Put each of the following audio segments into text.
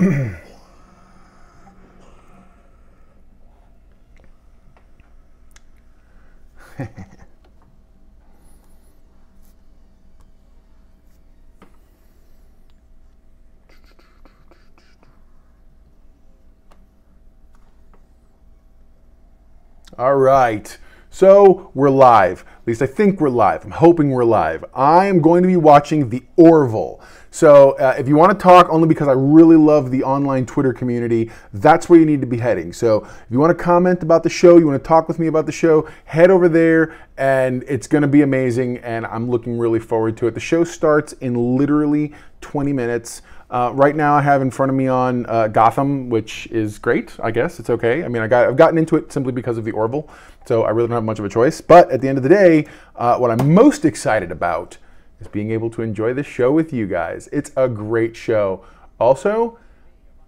All right, so we're live. At least I think we're live. I'm hoping we're live. I'm going to be watching the Orville. So if you want to talk, only because I really love the online Twitter community, that's where you need to be heading. So if you want to comment about the show, you want to talk with me about the show, head over there, and it's going to be amazing, and I'm looking really forward to it. The show starts in literally 20 minutes. Right now I have in front of me on Gotham, which is great, I guess. It's okay. I mean, I've gotten into it simply because of the Orville, so I really don't have much of a choice. But at the end of the day, what I'm most excited about is being able to enjoy this show with you guys. It's a great show. Also,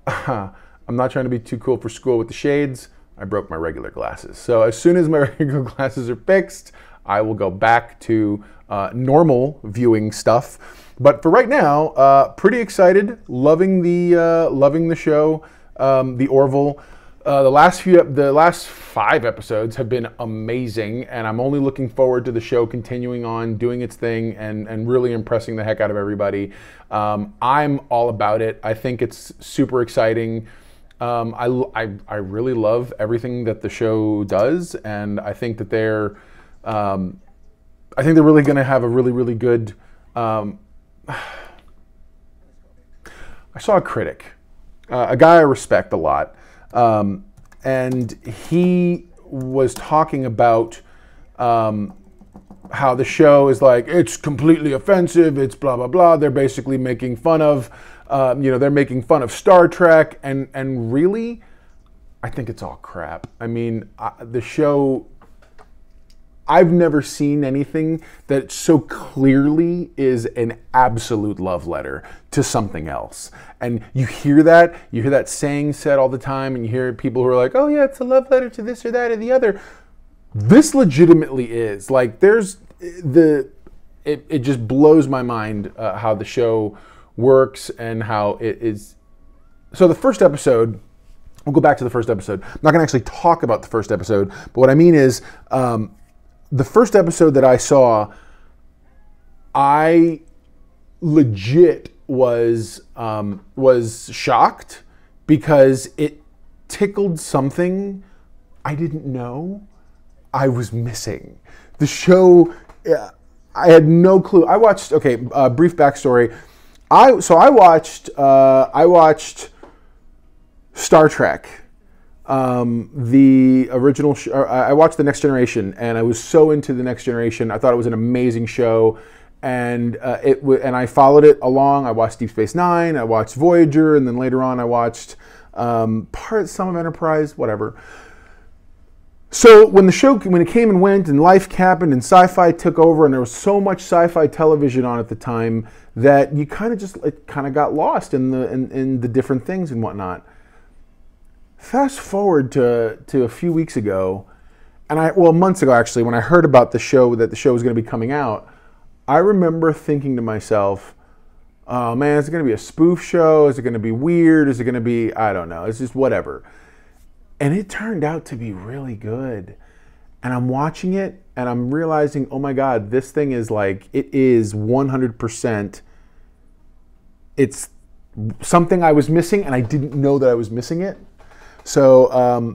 I'm not trying to be too cool for school with the shades. I broke my regular glasses. So as soon as my regular glasses are fixed, I will go back to normal viewing stuff. But for right now, pretty excited, loving the show, the Orville. The last 5 episodes have been amazing, and I'm only looking forward to the show continuing on, doing its thing, and really impressing the heck out of everybody. I'm all about it. I think it's super exciting. I really love everything that the show does, and I think that they're really going to have a really good. I saw a critic, a guy I respect a lot, and he was talking about how the show is like, it's completely offensive, it's blah, blah, blah. They're basically making fun of, they're making fun of Star Trek, and really, I think it's all crap. I mean, the show, I've never seen anything that so clearly is an absolute love letter to something else. And you hear that saying said all the time, and you hear people who are like, oh yeah, it's a love letter to this or that or the other. This legitimately is. Like, it just blows my mind how the show works and how it is. So the first episode, we'll go back to the first episode. I'm not gonna actually talk about the first episode, but what I mean is, the first episode that I saw, I legit was shocked because it tickled something I didn't know I was missing. The show, I had no clue. I watched, brief backstory. I watched Star Trek. The original I watched The Next Generation, and I was so into The Next Generation. I thought it was an amazing show, and and I followed it along. I watched Deep Space Nine, I watched Voyager, and then later on I watched some of Enterprise, whatever. So when it came and went, and life happened, and sci-fi took over, and there was so much sci-fi television on at the time that you kind of got lost in the different things and whatnot. Fast forward to a few weeks ago, months ago actually, when I heard about the show, that the show was going to be coming out, I remember thinking to myself, oh man, is it going to be a spoof show? Is it going to be weird? Is it going to be, I don't know, it's just whatever. And it turned out to be really good. And I'm watching it and I'm realizing, oh my God, this thing is like, it is 100%, it's something I was missing and I didn't know that I was missing it. So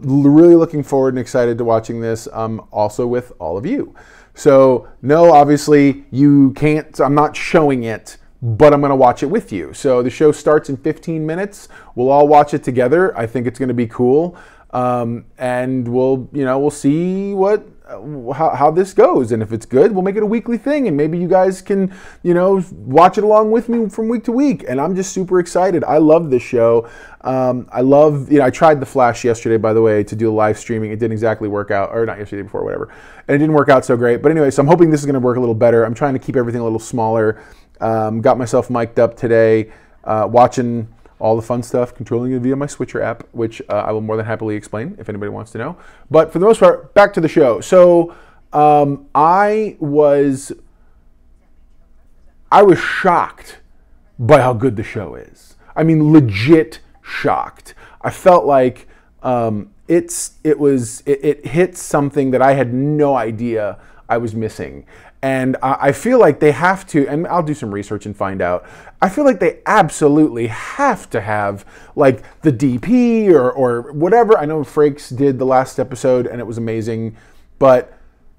really looking forward and excited to watching this, also with all of you. So no, obviously you can't, I'm not showing it, but I'm going to watch it with you. So the show starts in 15 minutes. We'll all watch it together. I think it's going to be cool. And we'll see how this goes. And if it's good, we'll make it a weekly thing. And maybe you guys can, watch it along with me from week to week. And I'm just super excited. I love this show. I tried The Flash yesterday, by the way, to do a live streaming. It didn't exactly work out, or not yesterday, before, whatever. And it didn't work out so great. But anyway, so I'm hoping this is going to work a little better. I'm trying to keep everything a little smaller. Got myself mic'd up today, watching all the fun stuff, controlling it via my Switcher app, which I will more than happily explain if anybody wants to know. But for the most part, back to the show. So I was shocked by how good the show is. I mean, legit shocked. I felt like it hit something that I had no idea I was missing. And I feel like they have to, and I'll do some research and find out, I feel like they absolutely have to have like the DP or whatever. I know Frakes did the last episode and it was amazing, but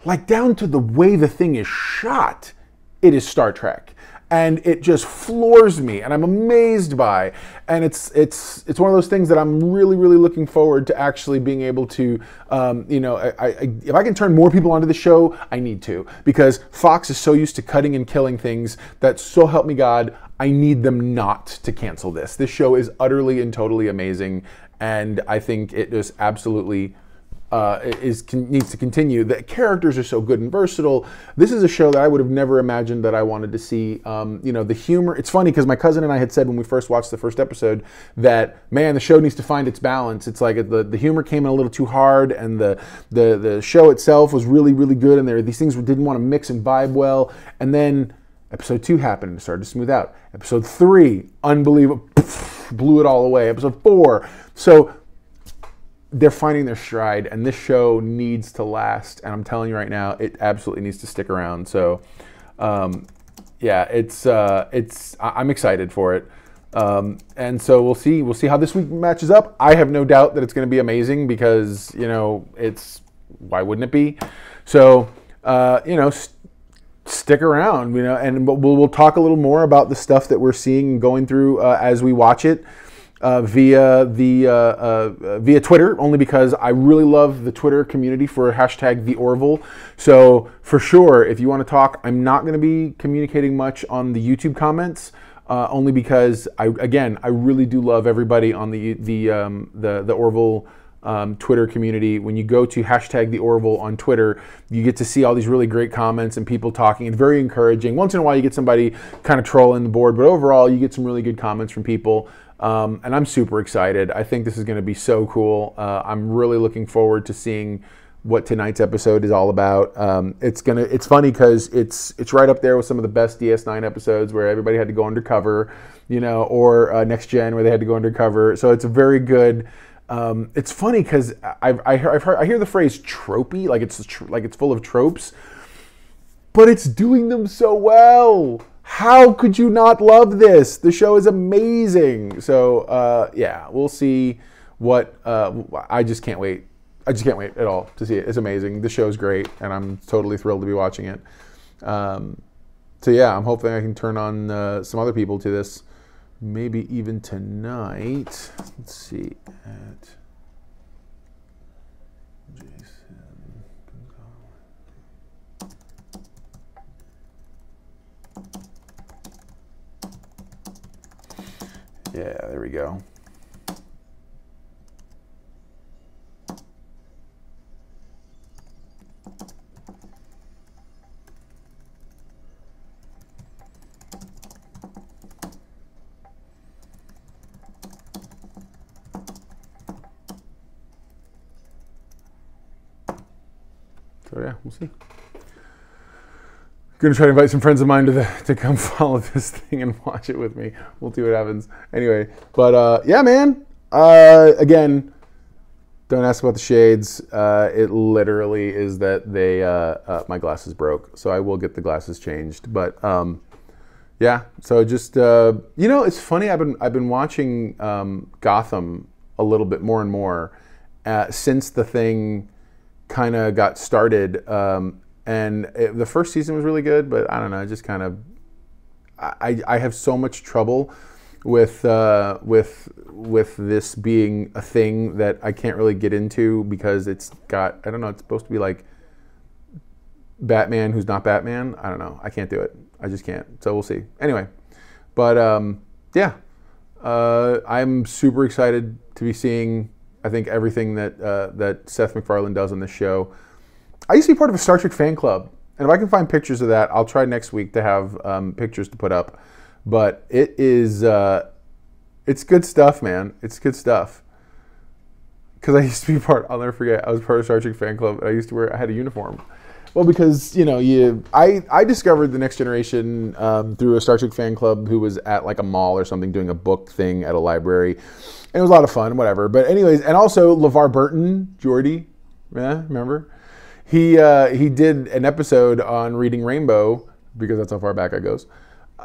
like down to the way the thing is shot, it is Star Trek. And it just floors me, and I'm amazed by. And it's one of those things that I'm really, really looking forward to actually being able to, if I can turn more people onto the show, I need to, because Fox is so used to cutting and killing things that, so help me God, I need them not to cancel this. This show is utterly and totally amazing, and I think it just absolutely needs to continue. The characters are so good and versatile. This is a show that I would have never imagined that I wanted to see. The humor, it's funny because my cousin and I had said when we first watched the first episode that, man, the show needs to find its balance. It's like the humor came in a little too hard, and the show itself was really, really good, and these things didn't want to mix and vibe well. And then episode 2 happened and it started to smooth out. Episode 3, unbelievable, blew it all away. Episode 4, so they're finding their stride, and this show needs to last. And I'm telling you right now, it absolutely needs to stick around. So, I'm excited for it. And so we'll see how this week matches up. I have no doubt that it's going to be amazing because, why wouldn't it be? So, stick around, and we'll talk a little more about the stuff that we're seeing and going through as we watch it. Via Twitter, only because I really love the Twitter community for hashtag the Orville. So for sure, if you want to talk, I'm not going to be communicating much on the YouTube comments, only because I really do love everybody on the Orville Twitter community. When you go to hashtag the Orville on Twitter, you get to see all these really great comments and people talking. It's very encouraging. Once in a while, you get somebody kind of trolling the board, but overall, you get some really good comments from people. And I'm super excited. I think this is going to be so cool. I'm really looking forward to seeing what tonight's episode is all about. It's funny because it's right up there with some of the best DS9 episodes where everybody had to go undercover, or Next Gen where they had to go undercover. So it's a very good. It's funny because I hear the phrase tropey, like it's full of tropes, but it's doing them so well. How could you not love this? The show is amazing. So, we'll see what... I just can't wait. I just can't wait at all to see it. It's amazing. The show's great, and I'm totally thrilled to be watching it. I'm hoping I can turn on some other people to this, maybe even tonight. Let's see. Yeah, there we go. So yeah, we'll see. Gonna try to invite some friends of mine to come follow this thing and watch it with me. We'll see what happens. Anyway, but man. Again, don't ask about the shades. It literally is that my glasses broke, so I will get the glasses changed. But so just it's funny. I've been watching Gotham a little bit more and more since the thing kind of got started. The first season was really good, but I don't know, just kind of, I have so much trouble with this being a thing that I can't really get into because it's got, I don't know, it's supposed to be like Batman who's not Batman. I don't know. I can't do it. I just can't. So we'll see. Anyway, but I'm super excited to be seeing, I think, everything that Seth MacFarlane does on this show. I used to be part of a Star Trek fan club, and if I can find pictures of that, I'll try next week to have pictures to put up. But it is, it's good stuff, man. It's good stuff. Because I used to be I'll never forget, I was part of Star Trek fan club, and I had a uniform. Well, because I discovered the Next Generation through a Star Trek fan club who was at like a mall or something doing a book thing at a library, and it was a lot of fun, whatever. But anyways, and also LeVar Burton, Geordi, yeah, remember? He did an episode on Reading Rainbow, because that's how far back it goes,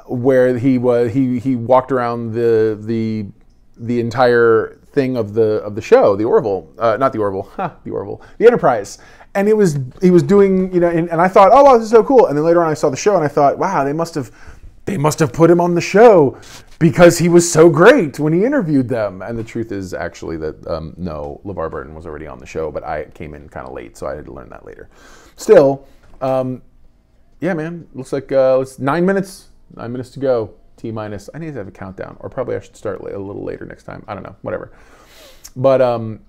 where he walked around the entire thing of the show, the Orville, not the Orville, the Orville, the Enterprise. And he was doing, and I thought, oh wow, this is so cool. And then later on I saw the show and I thought, wow, they must have put him on the show because he was so great when he interviewed them. And the truth is actually that no, LeVar Burton was already on the show, but I came in kind of late, so I had to learn that later. Still, yeah, man, looks like it's 9 minutes. 9 minutes to go. T minus. I need to have a countdown, or probably I should start a little later next time. I don't know. Whatever. But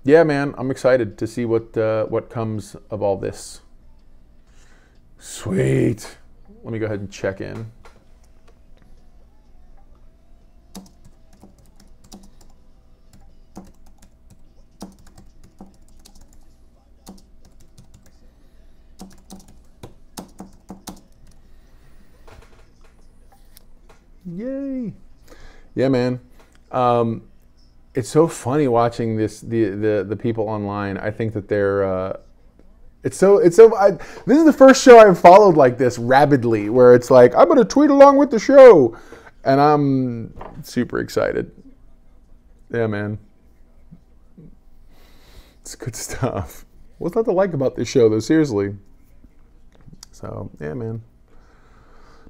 yeah, man, I'm excited to see what comes of all this. Sweet. Let me go ahead and check in. Yay. Yeah, man. It's so funny watching the people online. I think that they're this is the first show I've followed like this rabidly, where it's like, I'm going to tweet along with the show, and I'm super excited. Yeah, man. It's good stuff. What's not to like about this show, though? Seriously. So, yeah, man.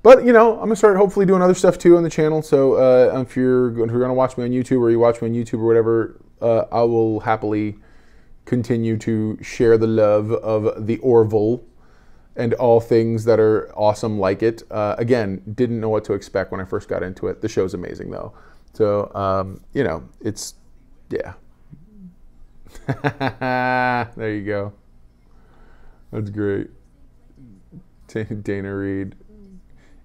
But, I'm going to start hopefully doing other stuff, too, on the channel. So if you're going to watch me on YouTube, or you watch me on YouTube or whatever, I will happily continue to share the love of the Orville and all things that are awesome like it. Again, didn't know what to expect when I first got into it. The show's amazing, though. So, it's, yeah. There you go. That's great. Dana Reed.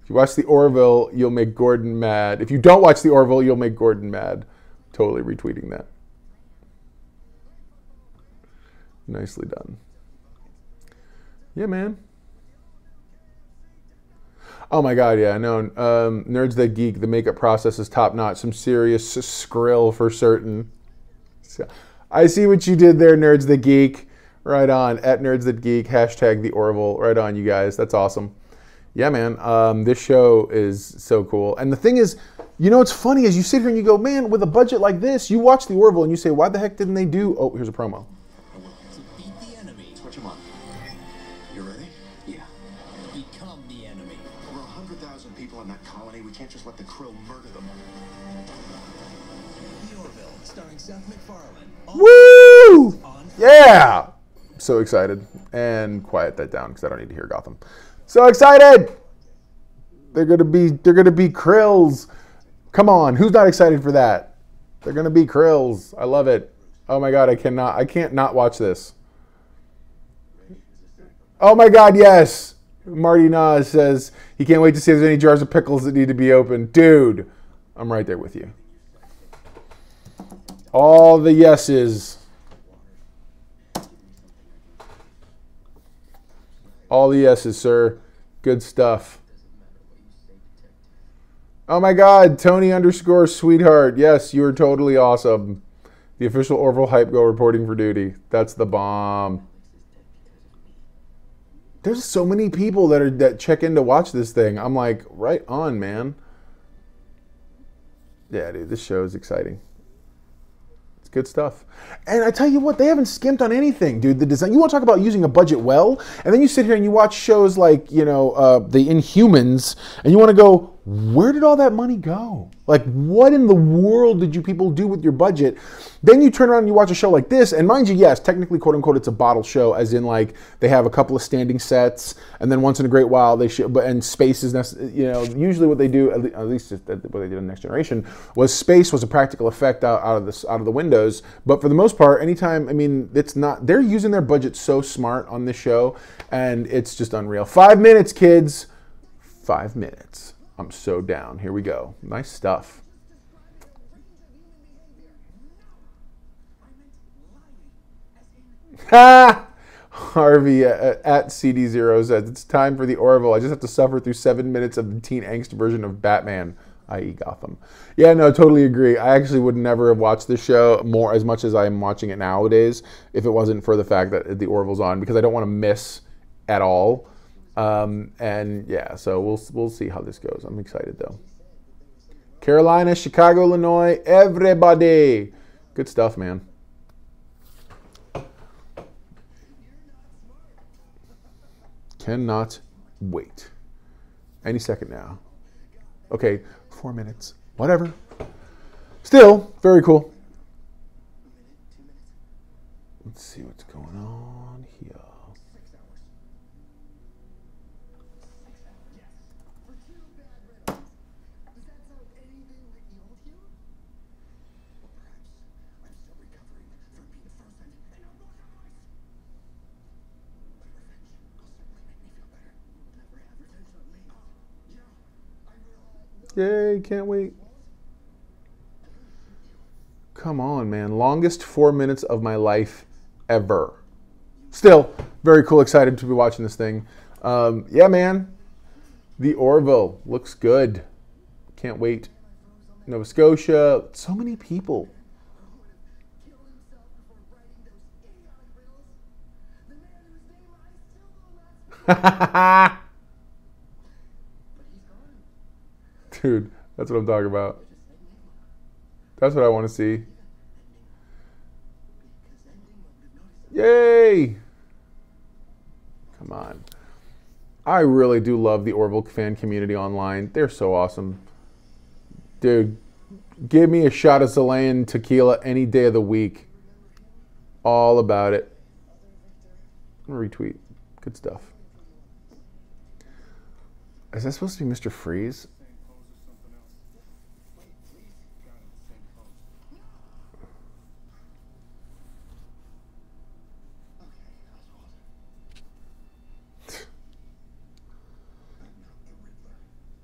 If you watch the Orville, you'll make Gordon mad. If you don't watch the Orville, you'll make Gordon mad. Totally retweeting that. Nicely done. Yeah, man. Oh my God, yeah, no. Nerds That Geek, the makeup process is top notch. Some serious skrill for certain. So, I see what you did there, Nerds That Geek. Right on. At Nerds That Geek, hashtag the Orville. Right on, you guys. That's awesome. Yeah, man, this show is so cool. And the thing is, it's funny as you sit here and you go, man, with a budget like this, you watch the Orville and you say, why the heck didn't they do... Oh, here's a promo. To beat the enemy. That's what you want. You ready? Yeah. Become the enemy. Over 100,000 people in that colony. We can't just let the Krill murder them. The Orville, starring Seth MacFarlane. Woo! Yeah! So excited. And quiet that down because I don't need to hear Gotham. So excited! They're gonna be Krills. Come on, who's not excited for that? They're gonna be Krills. I love it. Oh my God, I can't not watch this. Oh my God, yes. Marty Nas says he can't wait to see if there's any jars of pickles that need to be opened. Dude, I'm right there with you. All the yeses. All the yeses, sir. Good stuff. Oh my God, Tony_sweetheart. Yes, you are totally awesome. The official Orville Hype Girl reporting for duty. That's the bomb. There's so many people that check in to watch this thing. I'm like, right on, man. Yeah, dude, this show is exciting. Good stuff. And I tell you what, they haven't skimped on anything, dude. The design. You want to talk about using a budget well, and then you sit here and you watch shows like, the Inhumans, and you want to go, where did all that money go? Like, what in the world did you people do with your budget? Then you turn around and you watch a show like this, and mind you, yes, technically, quote unquote, it's a bottle show, as in like they have a couple of standing sets, and then once in a great while they show, and space is, usually what they do, at least what they did in Next Generation, was space was a practical effect out of the windows. But for the most part, anytime, it's not. They're using their budget so smart on this show, and it's just unreal. 5 minutes, kids. 5 minutes. I'm so down. Here we go. Nice stuff. Ha! Harvey at CD0 says, it's time for the Orville. I just have to suffer through 7 minutes of the teen angst version of Batman, i.e. Gotham. Yeah, no, totally agree. I actually would never have watched this show more as much as I am watching it nowadays if it wasn't for the fact that the Orville's on, because I don't want to miss at all. And yeah, so we'll see how this goes. I'm excited though. Carolina, Chicago, Illinois, everybody. Good stuff, man. Cannot wait. Any second now. Okay, 4 minutes. Whatever. Still, very cool. Let's see what's going on here. Yay, can't wait. Come on, man. Longest 4 minutes of my life ever. Still, very cool. Excited to be watching this thing. Yeah, man. The Orville looks good. Can't wait. Nova Scotia. So many people. Dude, that's what I'm talking about. That's what I want to see. Yay! Come on. I really do love the Orville fan community online. They're so awesome. Dude, give me a shot of Chilean tequila any day of the week. All about it. Retweet. Good stuff. Is that supposed to be Mr. Freeze?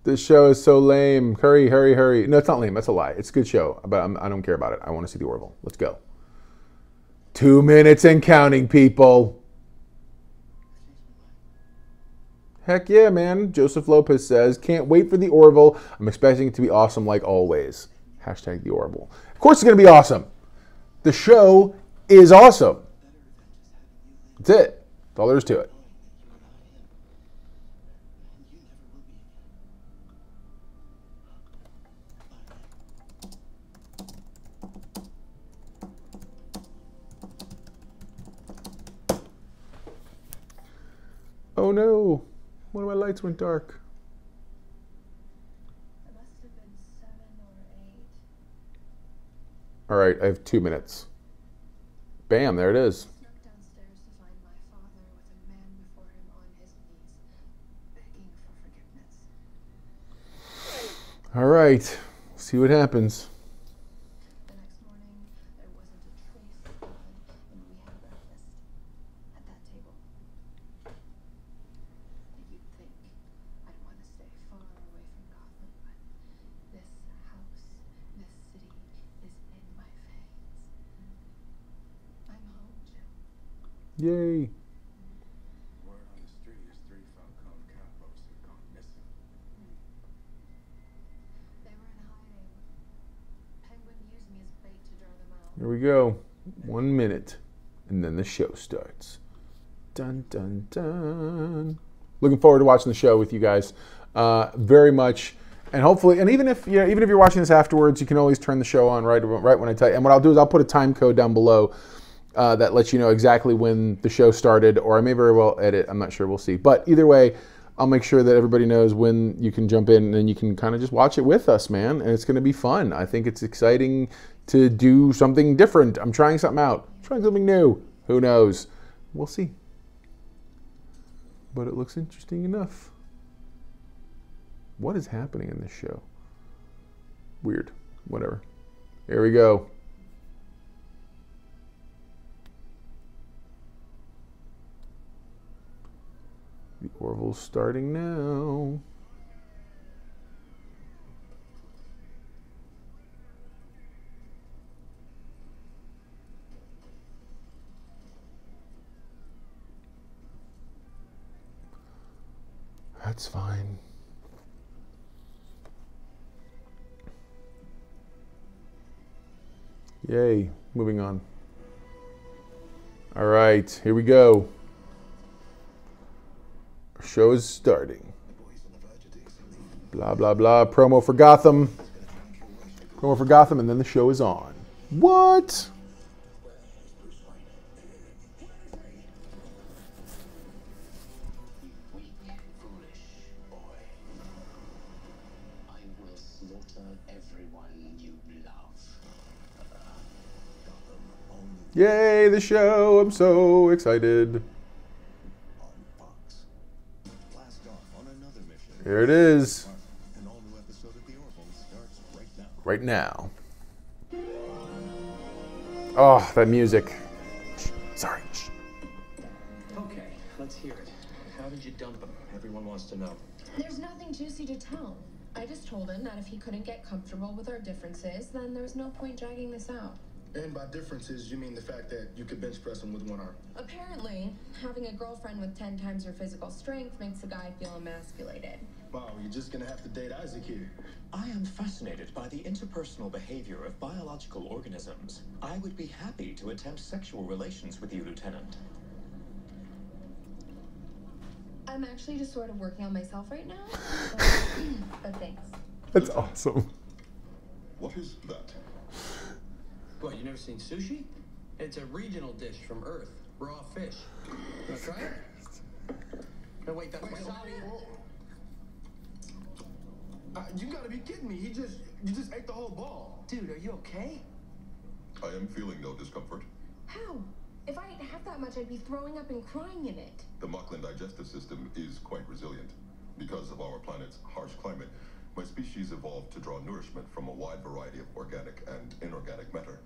This show is so lame. Hurry, hurry, hurry. No, it's not lame. That's a lie. It's a good show, but I don't care about it. I want to see the Orville. Let's go. 2 minutes and counting, people. Heck yeah, man. Joseph Lopez says, can't wait for the Orville. I'm expecting it to be awesome like always. Hashtag the Orville. Of course it's going to be awesome. The show is awesome. That's it. That's all there is to it. Oh no, one of my lights went dark. It must have been 7 or 8. All right, I have 2 minutes. Bam, there it is. Snuck downstairs to find my father with a man before him on his knees, begging for forgiveness. All right, see what happens. The next morning, there wasn't a trace of blood, and we had breakfast at that table. You'd think I'd want to stay far away from Gotham, but this house, this city is in my veins. I'm home, Jim. Yay. Word on the street is 3 Falcone capos have gone missing. They were in hiding. Penguin used me as bait to draw them out. Here we go. 1 minute, and then the show starts. Dun, dun, dun. Looking forward to watching the show with you guys very much. And hopefully, and even if you're watching this afterwards, you can always turn the show on right when I tell you. And what I'll do is I'll put a time code down below that lets you know exactly when the show started, or I may very well edit. I'm not sure. We'll see. But either way, I'll make sure that everybody knows when you can jump in, and then you can kind of just watch it with us, man. And it's going to be fun. I think it's exciting to do something different. I'm trying something out. I'm trying something new. Who knows? We'll see. But it looks interesting enough. What is happening in this show? Weird. Whatever. Here we go. The Orville's starting now. That's fine. Yay. Moving on. All right, here we go. Our show is starting. Blah, blah, blah. Promo for Gotham. Promo for Gotham, and then the show is on. What? Weak, foolish boy. I will slaughter everyone you love. Yay, the show. I'm so excited. Blast off on another mission. Here it is. An all-new episode of the Orville starts right now. Right now. Oh, that music. Sorry. Okay, let's hear it. How did you dump him? Everyone wants to know. There's nothing juicy to tell. I just told him that if he couldn't get comfortable with our differences, then there was no point dragging this out. And by differences, you mean the fact that you could bench press him with one arm. Apparently, having a girlfriend with 10 times your physical strength makes a guy feel emasculated. Wow, you're just gonna have to date Isaac here. I am fascinated by the interpersonal behavior of biological organisms. I would be happy to attempt sexual relations with you, Lieutenant. I'm actually just sort of working on myself right now, but thanks. That's awesome. What is that? What, you never seen sushi? It's a regional dish from Earth. Raw fish. Wanna try it? No, wait, that's wasabi. You gotta be kidding me. You just ate the whole ball. Dude, are you okay? I am feeling no discomfort. How? If I ate half that much, I'd be throwing up and crying in it. The Mocklin digestive system is quite resilient. Because of our planet's harsh climate, my species evolved to draw nourishment from a wide variety of organic and inorganic matter.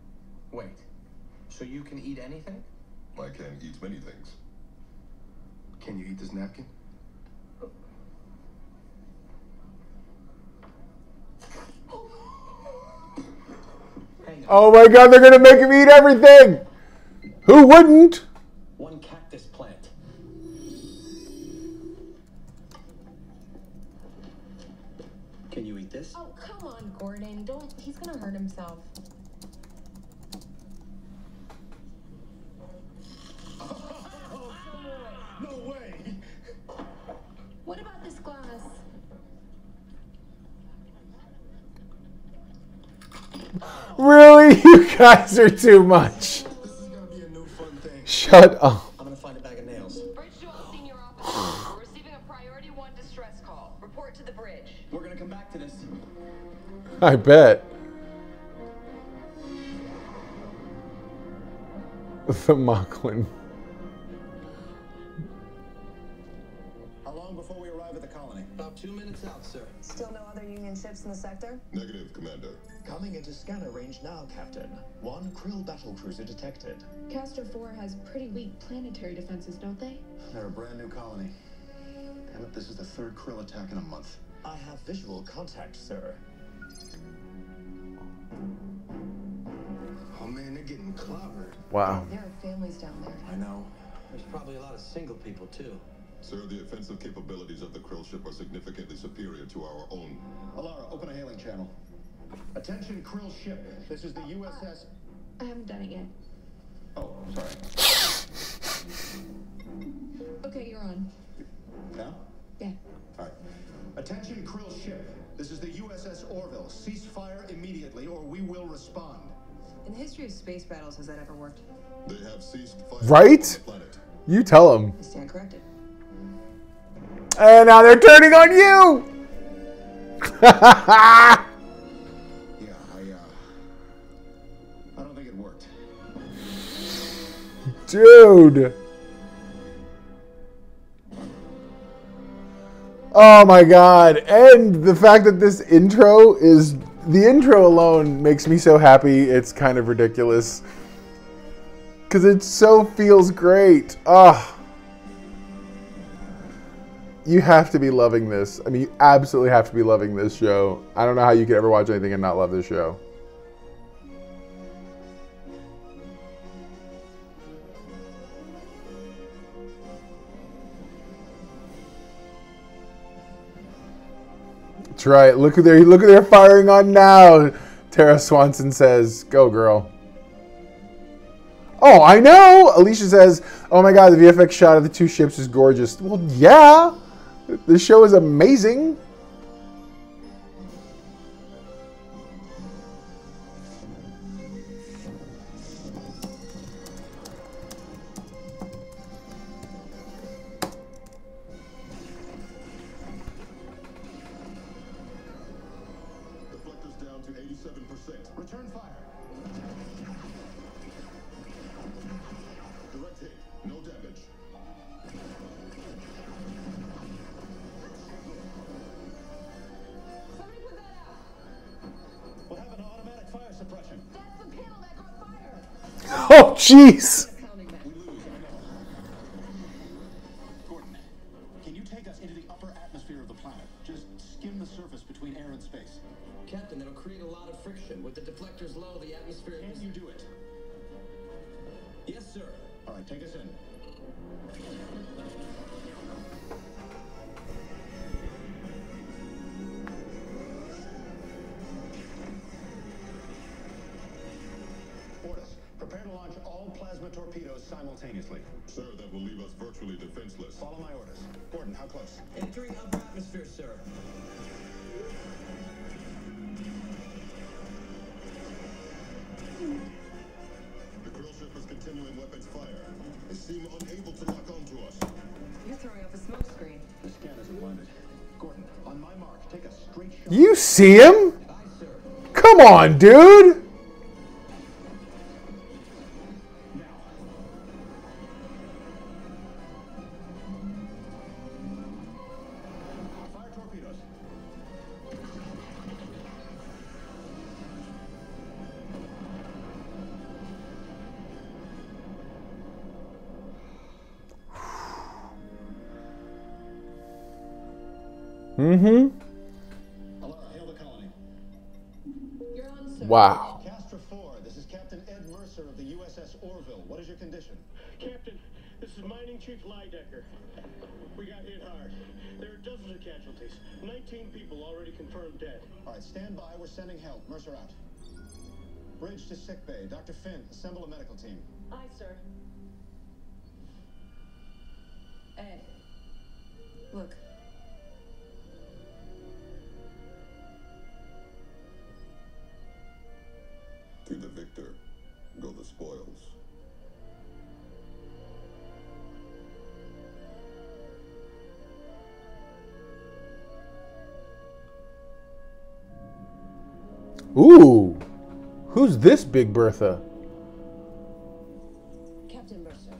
Wait, so you can eat anything? I can eat many things. Can you eat this napkin? Hang on. Oh my god, they're gonna make him eat everything! Who wouldn't? One cactus plant. Can you eat this? Oh, come on, Gordon. Don't. He's gonna hurt himself. No way. What about this glass? Really? You guys are too much. This is gonna be a new fun thing. Shut up. I'm gonna find a bag of nails. Bridge to all senior officers. We're receiving a priority 1 distress call. Report to the bridge. We're gonna come back to this. I bet. The Mocklin. How long before we arrive at the colony? About 2 minutes out, sir. Still no other Union ships in the sector? Negative, Commander. Coming into scanner range now, Captain. One Krill battle cruiser detected. Castor 4 has pretty weak planetary defenses, don't they? They're a brand new colony. Damn it, this is the third krill attack in a month. I have visual contact, sir. Oh man, they're getting clobbered. Wow. There are families down there. I know. There's probably a lot of single people, too. Sir, the offensive capabilities of the krill ship are significantly superior to our own. Alara, open a hailing channel. Attention, krill ship. This is the USS. I haven't done it yet. Oh, sorry. Okay, you're on. Now? Yeah. All right. Attention, krill ship. This is the USS Orville. Cease fire immediately, or we will respond. In the history of space battles, has that ever worked? They have ceased fire Right? on the planet. You tell him. I stand corrected. And now they're turning on you! Yeah, I don't think it worked. Dude. Oh my god. And the fact that this intro is... The intro alone makes me so happy, it's kind of ridiculous. Because it so feels great. Ah. You have to be loving this. I mean, you absolutely have to be loving this show. I don't know how you could ever watch anything and not love this show. That's right. Look at they're firing on now. Tara Swanson says, "Go, girl." Oh, I know. Alicia says, "Oh my God, the VFX shot of the two ships is gorgeous." Well, yeah. The show is amazing. Deflectors down to 87%. Return fire. Direct hit. No damage. Somebody put that out. We'll have an automatic fire suppression. That's the panel that caught fire. Oh, jeez. Counting that. We lose, I know. Gordon, can you take us into the upper atmosphere of the planet? Just skim the surface between air and space. Captain, that'll create a lot of friction. With the deflectors low, the atmosphere Can is... you do it? Yes, sir. All right, take us in. Orders, prepare to launch all plasma torpedoes simultaneously. Sir, that will leave us virtually defenseless. Follow my orders. Gordon, how close? Entering upper atmosphere, sir. The Krill ship is continuing weapons fire. They seem unable to lock onto us. You're throwing off a smoke screen. The scanners have landed. Gordon, on my mark, take a straight shot. You see him? Aye, sir. Come on, dude. Now. Fire torpedoes. Mm-hmm. Alara, hail the colony. You're on, sir. Wow. Castor 4, this is Captain Ed Mercer of the USS Orville. What is your condition? Captain, this is Mining Chief Lydecker. We got hit hard. There are dozens of casualties. 19 people already confirmed dead. All right, stand by. We're sending help. Mercer out. Bridge to sickbay. Dr. Finn, assemble a medical team. Aye, sir. Ed. Look. To the victor go the spoils. Ooh. Who's this Big Bertha? Captain Mercer,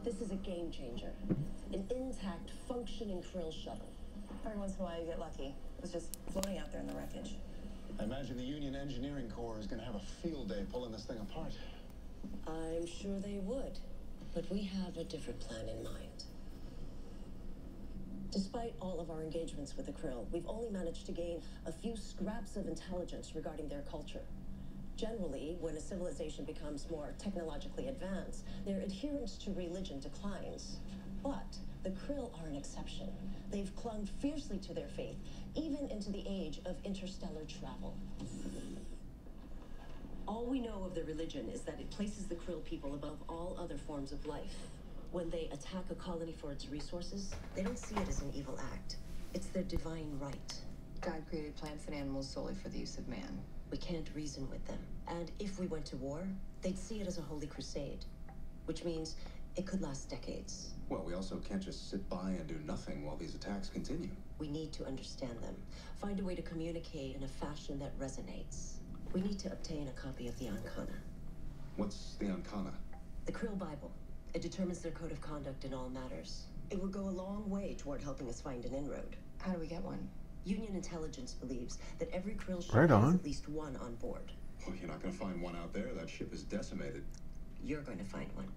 this is a game changer. An intact, functioning Krill shuttle. Every once in a while you get lucky. It was just floating out there in the wreckage. I imagine the Union Engineering Corps is going to have a field day pulling this thing apart. I'm sure they would, but we have a different plan in mind. Despite all of our engagements with the Krill, we've only managed to gain a few scraps of intelligence regarding their culture. Generally, when a civilization becomes more technologically advanced, their adherence to religion declines. But the Krill are an exception. They've clung fiercely to their faith, even into the age of interstellar travel. All we know of their religion is that it places the Krill people above all other forms of life. When they attack a colony for its resources, they don't see it as an evil act. It's their divine right. God created plants and animals solely for the use of man. We can't reason with them. And if we went to war, they'd see it as a holy crusade, which means it could last decades. Well, we also can't just sit by and do nothing while these attacks continue. We need to understand them, find a way to communicate in a fashion that resonates. We need to obtain a copy of the Ancana. What's the Ancana? The Krill Bible. It determines their code of conduct in all matters. It would go a long way toward helping us find an inroad. How do we get one? Union intelligence believes that every Krill ship Right has on. at least one on board. Well, you're not going to find one out there. That ship is decimated. You're going to find one.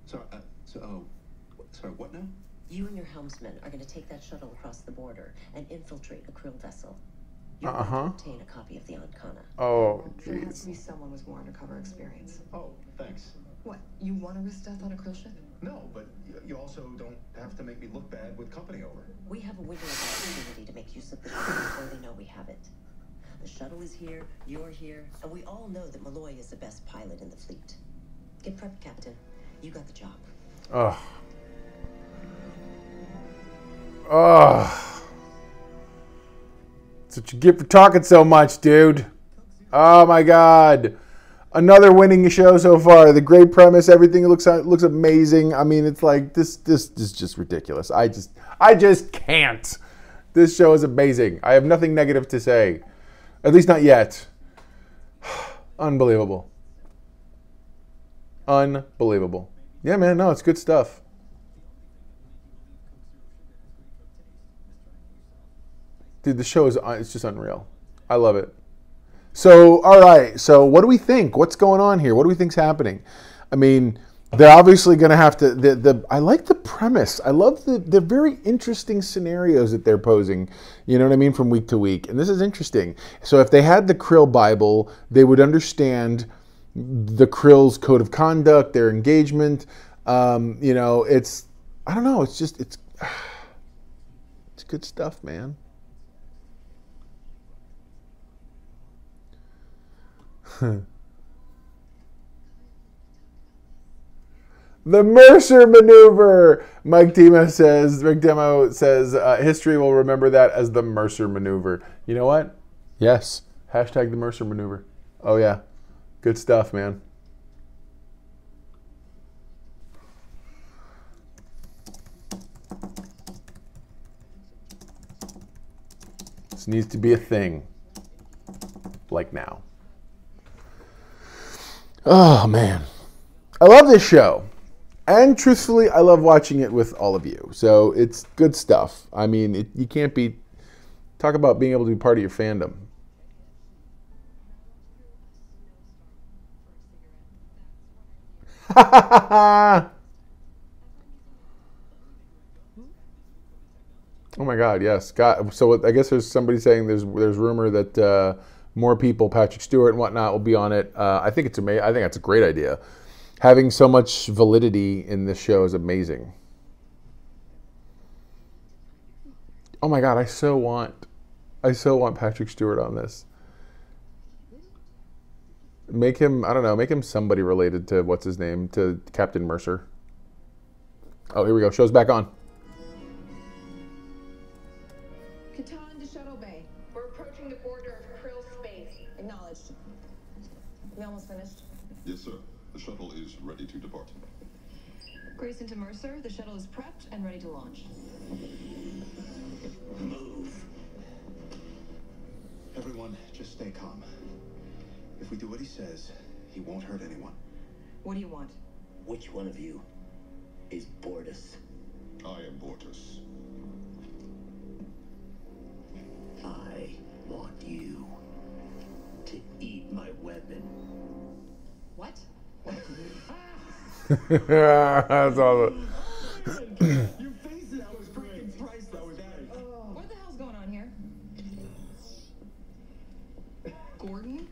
Sorry, what now? You and your helmsmen are going to take that shuttle across the border and infiltrate a Krill vessel. You're going to obtain a copy of the Ancana. Oh, There has to jeez. be someone with more undercover experience. Oh, thanks. What? You want to risk death on a krill ship? No, but you also don't have to make me look bad with company over. We have a window of opportunity to make use of the shuttle before they know we have it. The shuttle is here, you're here, and we all know that Malloy is the best pilot in the fleet. Get prepped, Captain. You got the job. Ugh. Ugh. That's what you get for talking so much, dude. Oh my God. Another winning show so far. The great premise, everything looks amazing. I mean, it's like this is just ridiculous. I just can't. This show is amazing. I have nothing negative to say. At least not yet. Unbelievable. Unbelievable. Yeah, man, no, it's good stuff. Dude, the show it's just unreal. I love it. So, all right. So, what do we think? What's going on here? What do we think's happening? I mean, they're obviously going to have to. I like the premise. I love the very interesting scenarios that they're posing. You know what I mean, from week to week, and this is interesting. So, if they had the Krill Bible, they would understand the Krill's code of conduct, their engagement. You know, I don't know. It's good stuff, man. The Mercer maneuver. Rick Demo says, history will remember that as the Mercer maneuver. You know what? Yes. Hashtag the Mercer maneuver. Oh yeah. Good stuff, man. This needs to be a thing. Like now. Oh, man. I love this show. And truthfully, I love watching it with all of you. So it's good stuff. I mean, you can't be... Talk about being able to be part of your fandom. Oh my God, yes. God, so I guess there's somebody saying there's rumor that... more people, Patrick Stewart and whatnot, will be on it. I think it's amazing. I think that's a great idea. Having so much validity in this show is amazing. Oh my God, I so want Patrick Stewart on this. Make him, I don't know, make him somebody related to, what's his name, to Captain Mercer. Oh, here we go. Show's back on. We almost finished. Yes, sir. The shuttle is ready to depart. Grayson to Mercer, the shuttle is prepped and ready to launch. Move. Everyone, just stay calm. If we do what he says, he won't hurt anyone. What do you want? Which one of you is Bortus? I am Bortus. I want you to eat my weapon. What? That's awesome. Your face is that was freaking priceless. What the hell's going on here? Gordon?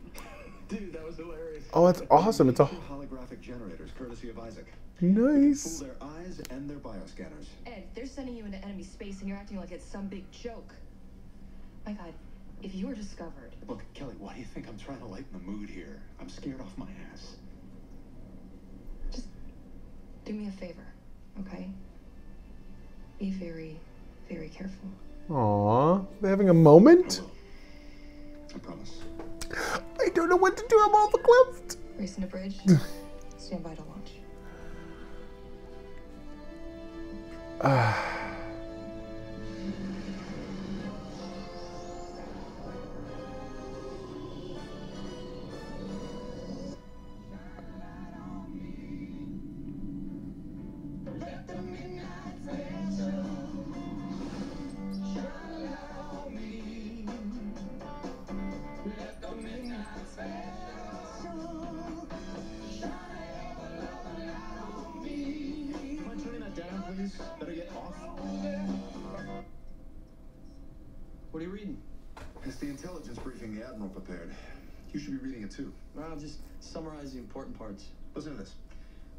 Dude, that was hilarious. Oh, that's awesome. It's a holographic generators, courtesy of Isaac. nice. Fool their eyes and their bioscanners. Ed, they're sending you into enemy space and you're acting like it's some big joke. My God, if you were discovered... Look, Kelly, why do you think I'm trying to lighten the mood here? I'm scared off my ass. Just do me a favor, okay? Be very, very careful. Aw, they're having a moment? I promise. I don't know what to do. I'm off a cliff. Racing to bridge. Stand by to launch. Am I turning that down, please? Better get off. the Admiral prepared. You should be reading it too. I'll just summarize the important parts. Listen to this.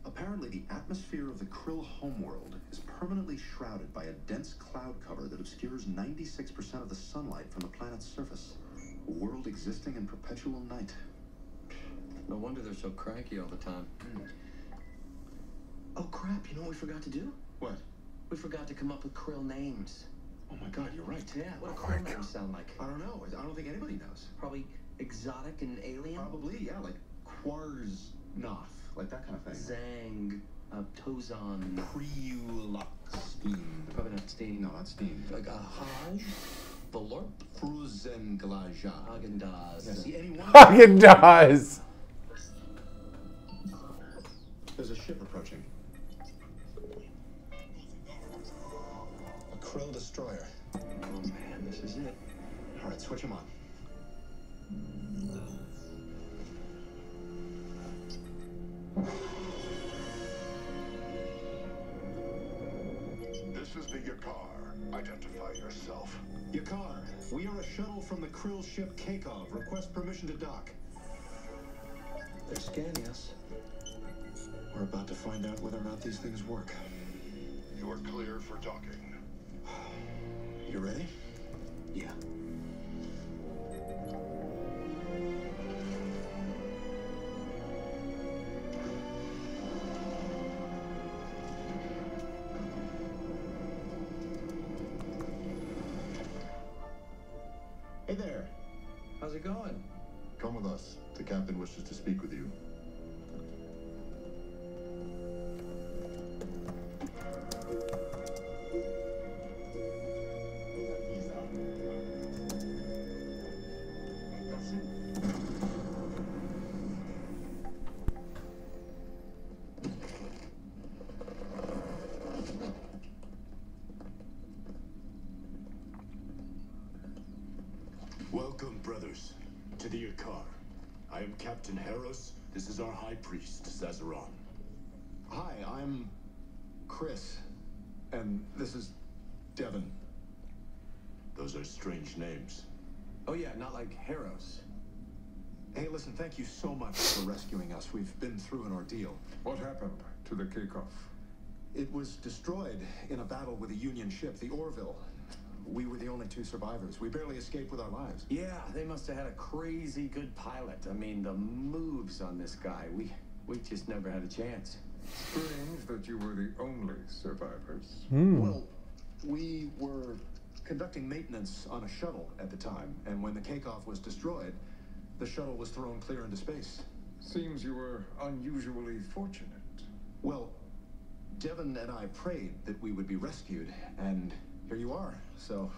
Apparently, the atmosphere of the Krill homeworld is permanently shrouded by a dense cloud cover that obscures 96% of the sunlight from the planet's surface. A world existing in perpetual night. No wonder they're so cranky all the time. Oh crap, you know what we forgot to do? What? We forgot to come up with Krill names. Oh my god, you're right. Yeah, what do Krill names sound like? I don't know. I don't think anybody knows. Probably exotic and alien? Probably, yeah, like Quarznoth, like that kind of thing. Zang, Tozan. Preluxstein. Probably not Steen. No, not Stein. Like Haj? Valorp? Fruzenglaja. Haagen-Dazs. Yeah, see, anyone? Haagen-Dazs. There's a ship approaching. A Krill destroyer. Oh man, this is it. All right, switch them on. This is the Yakar. Identify yourself. Yakar, we are a shuttle from the Krill ship Keikov. Request permission to dock. They're scanning us. We're about to find out whether or not these things work. You are clear for docking. You ready? Yeah. Hey there. How's it going? Come with us. The captain wishes to speak with you. Welcome, brothers, to the Yakar. I am Captain Heros. This is our High Priest, Zazaron. Hi, I'm Chris. And this is Devin. Those are strange names. Oh yeah, not like Heros. Hey, listen, thank you so much for rescuing us. We've been through an ordeal. What happened to the Keikov? It was destroyed in a battle with a Union ship, the Orville. We were the only two survivors. We barely escaped with our lives. Yeah, they must have had a crazy good pilot. I mean, the moves on this guy, we just never had a chance. Strange that you were the only survivors. Well, we were conducting maintenance on a shuttle at the time, and when the Keikov was destroyed, the shuttle was thrown clear into space. Seems you were unusually fortunate. Well, Devin and I prayed that we would be rescued, and here you are, so...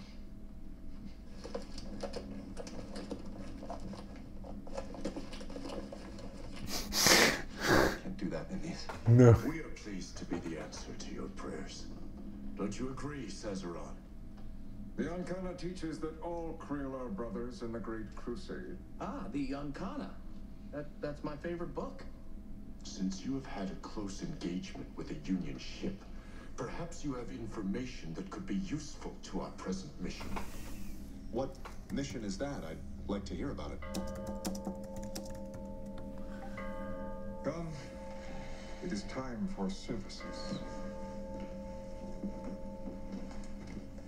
Can't do that in these. No. We are pleased to be the answer to your prayers. Don't you agree, Zazaron? The Ankana teaches that all Krill are brothers in the Great Crusade. Ah, the Ankana. That's my favorite book. Since you have had a close engagement with a Union ship, perhaps you have information that could be useful to our present mission. What mission is that? I'd like to hear about it. Come, it is time for services.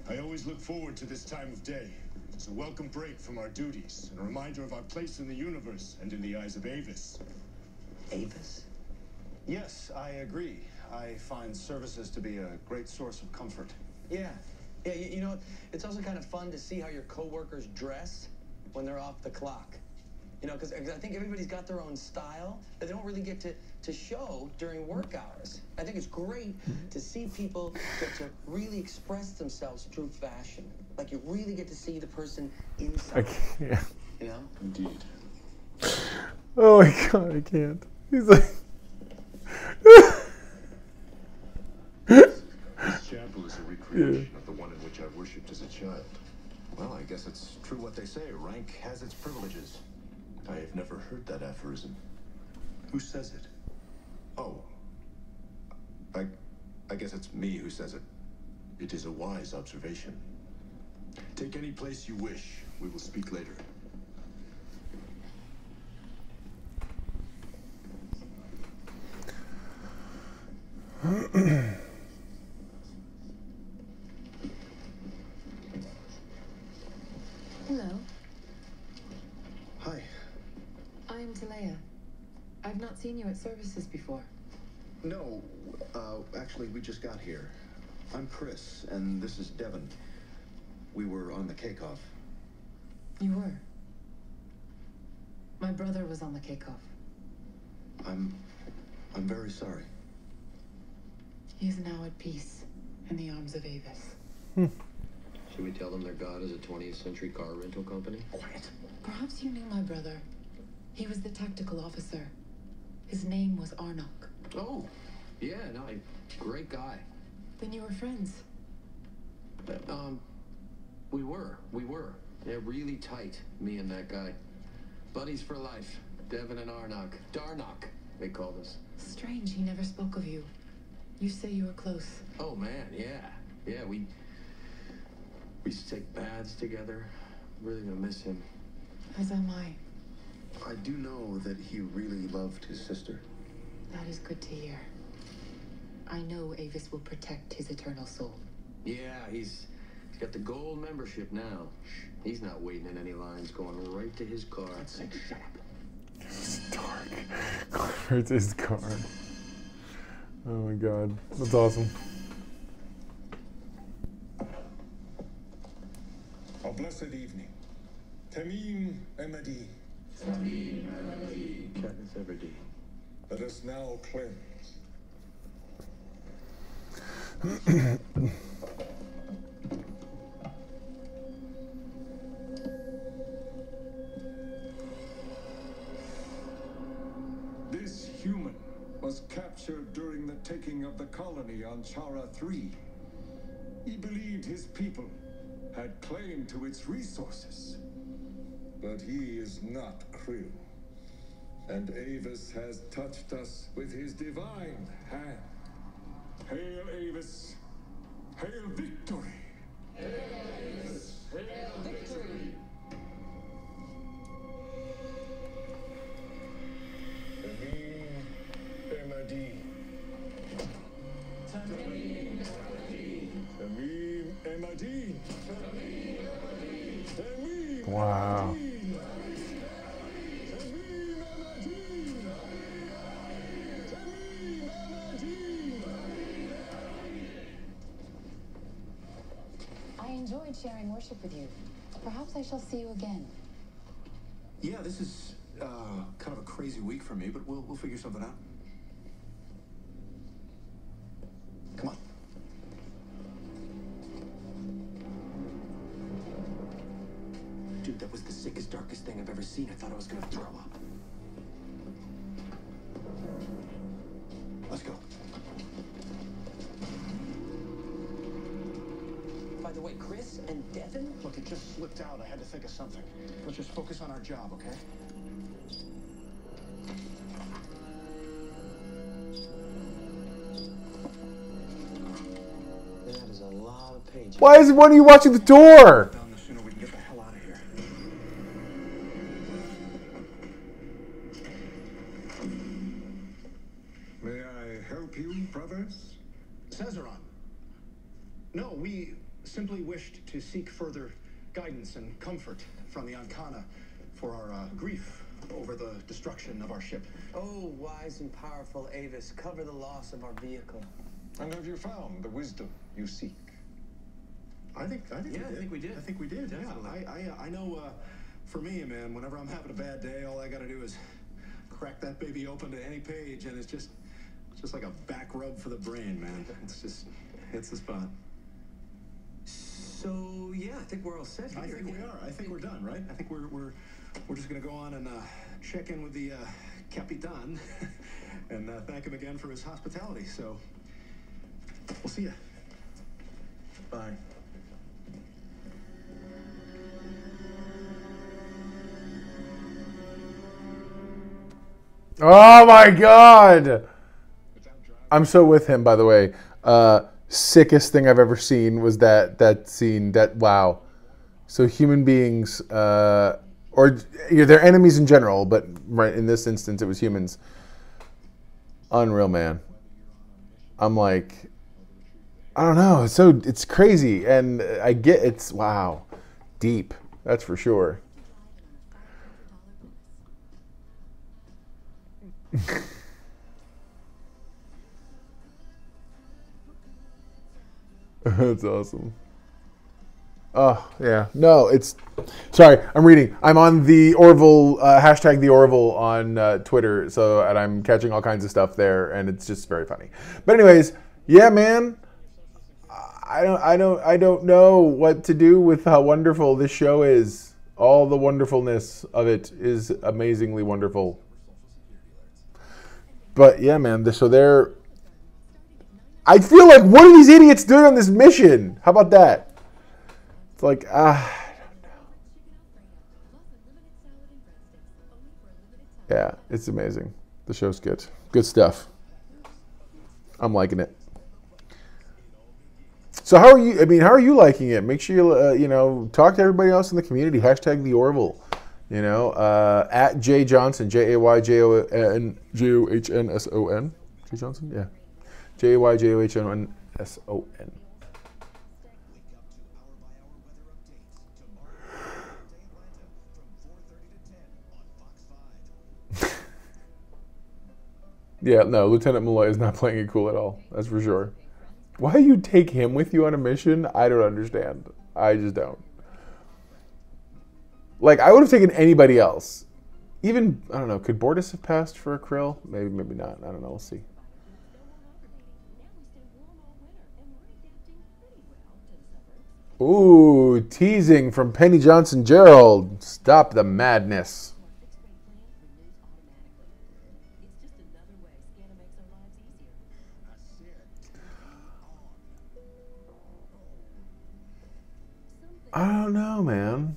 I always look forward to this time of day. It's a welcome break from our duties, and a reminder of our place in the universe and in the eyes of Avis. Avis? Yes, I agree. I find services to be a great source of comfort. Yeah. Yeah, you know, it's also kind of fun to see how your coworkers dress when they're off the clock. You know, because I think everybody's got their own style that they don't really get to show during work hours. I think it's great to see people get to really express themselves through fashion. Like, you really get to see the person inside. Yeah. You know? Indeed. Oh my god, I can't. He's like... This chapel is a recreation of the one in which I worshipped as a child. Well, I guess it's true what they say. Rank has its privileges. I have never heard that aphorism. Who says it? Oh. I guess it's me who says it. It is a wise observation. Take any place you wish. We will speak later. I'm Talea. I've not seen you at services before. No, actually, we just got here. I'm Chris, and this is Devin. We were on the Cake-Off. You were? My brother was on the Cake-Off. I'm very sorry. He is now at peace in the arms of Avis. Should we tell them their god is a 20th century car rental company? Quiet. Perhaps you knew my brother. He was the tactical officer. His name was Arnok. Oh, yeah, no, great guy. Then you were friends. We were. Yeah, really tight, me and that guy. Buddies for life. Devin and Arnok. Darnok, they called us. Strange he never spoke of you. You say you were close. Oh, man, yeah. Yeah, we used to take baths together. Really gonna miss him. As am I. I do know that he really loved his sister. That is good to hear. I know Avis will protect his eternal soul. Yeah, he's got the gold membership now. He's not waiting in any lines, going right to his car. Shut up. It's dark. Right to his car. Oh my god. That's awesome. A blessed evening. Tamim Emadi. Katniss Everdeen. Let us now cleanse. This human was captured during the taking of the colony on Chara 3. He believed his people had claim to its resources. But he is not Krill. And Avis has touched us with his divine hand. Hail Avis! Hail victory! Hail Avis! Hail victory! Tamim Emadi. Tamim Emadi. Tamim Emadi. Wow. I enjoyed sharing worship with you. Perhaps I shall see you again. Yeah, this is kind of a crazy week for me, but we'll figure something out. Come on. Dude, that was the sickest, darkest thing I've ever seen. I thought I was gonna throw up. Let's go. By the way, Chris and Devin? Look, it just slipped out. I had to think of something. Let's just focus on our job, okay? That is a lot of pages. Why is one of you watching the door? Done, the sooner we can get the hell out of here. May I help you, brothers? Cesaron. No, we simply wished to seek further guidance and comfort from the Ancana for our grief over the destruction of our ship. Oh, wise and powerful Avis, cover the loss of our vehicle. And have you found the wisdom you seek? I think we did. Definitely. Yeah, I know. For me, man, whenever I'm having a bad day, all I got to do is crack that baby open to any page, and it's just like a back rub for the brain, man. It's the spot. So, yeah, I think we're all set here. I think we are. I think we're done, right? I think we're just gonna go on and check in with the Capitan and thank him again for his hospitality. So we'll see you. Bye. Oh my god! I'm so with him, by the way. Sickest thing I've ever seen was that scene. Wow. So human beings, or they're enemies in general, but right in this instance, it was humans. Unreal, man. I'm like, I don't know. It's crazy, and I get it's wow, deep. That's for sure. That's awesome. Oh, yeah. No, it's... Sorry, I'm reading. I'm on the Orville, hashtag the Orville on Twitter, and I'm catching all kinds of stuff there, and it's just very funny. But anyways, yeah, man. I don't know what to do with how wonderful this show is. All the wonderfulness of it is amazingly wonderful. But yeah, man. So they're... I feel like, what are these idiots doing on this mission? How about that? It's like, yeah, it's amazing. The show's good. Good stuff. I'm liking it. So how are you? I mean, how are you liking it? Make sure you talk to everybody else in the community. Hashtag the Orville. At Jay Johnson, JayJohnson. Jay Johnson, yeah. JayJohnson. Yeah, no, Lieutenant Malloy is not playing it cool at all. That's for sure. Why you take him with you on a mission, I don't understand. I just don't. Like, I would have taken anybody else. Even, I don't know, could Bortus have passed for a Krill? Maybe, maybe not. I don't know. We'll see. Ooh, teasing from Penny Johnson Gerald. Stop the madness. I don't know, man.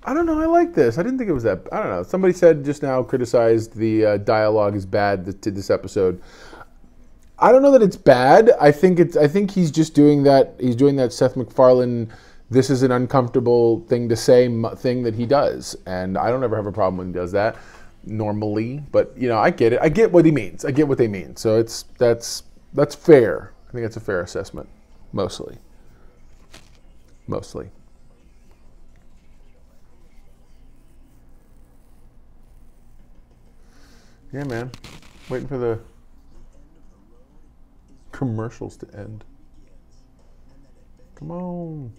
I don't know. I like this. I didn't think it was that. I don't know. Somebody said just now, criticized the dialogue is bad to this episode. I don't know that it's bad. I think he's just doing that. He's doing that Seth MacFarlane. This is an uncomfortable thing to say thing that he does, and I don't ever have a problem when he does that normally. But I get it. I get what he means. I get what they mean. So that's fair. I think that's a fair assessment, mostly. Mostly. Yeah, man. Waiting for the commercials to end. Come on.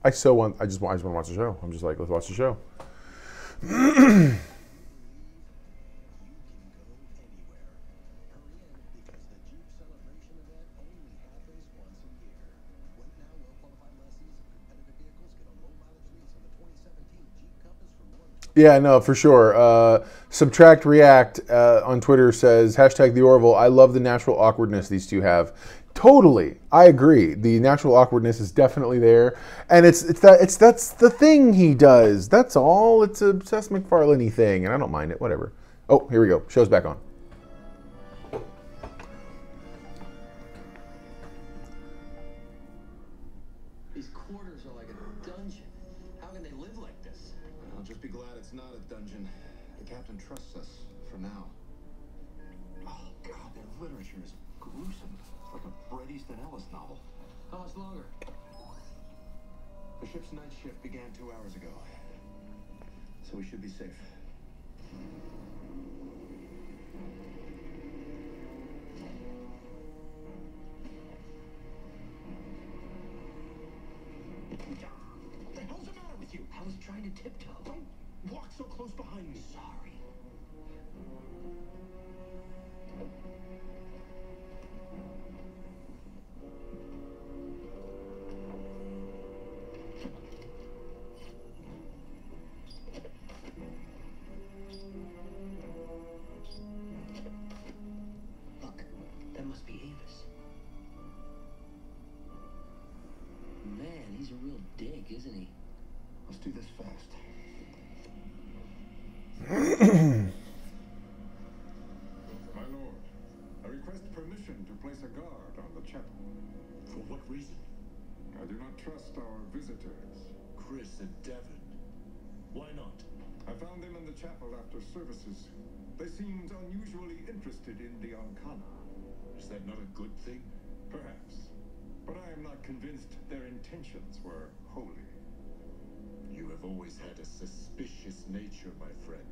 I just want to watch the show. I'm just like, let's watch the show. Yeah, no, for sure. Subtract React on Twitter says, hashtag the Orville, I love the natural awkwardness these two have. Totally. I agree. The natural awkwardness is definitely there. And that's the thing he does. That's all. It's a Seth MacFarlane-y thing, and I don't mind it. Whatever. Oh, here we go. Show's back on. These quarters are like a dungeon. How can they live like this? I'll just be glad it's not a dungeon. The captain trusts us for now. Oh, God, their literature is gruesome. It's like a Bret Easton Ellis novel. How much longer? The ship's night shift began 2 hours ago. So we should be safe. What the hell's the matter with you? I was trying to tiptoe. Don't walk so close behind me. Sorry. Look, that must be Avis. Man, he's a real dick, isn't he? Let's do this fast. My lord, I request permission to place a guard on the chapel. For what reason? I do not trust our visitors. Chris and Devon. Why not? I found them in the chapel after services. They seemed unusually interested in the Arcana. Is that not a good thing? Perhaps. But I am not convinced their intentions were holy. You have always had a suspicious nature. adventure, my friend,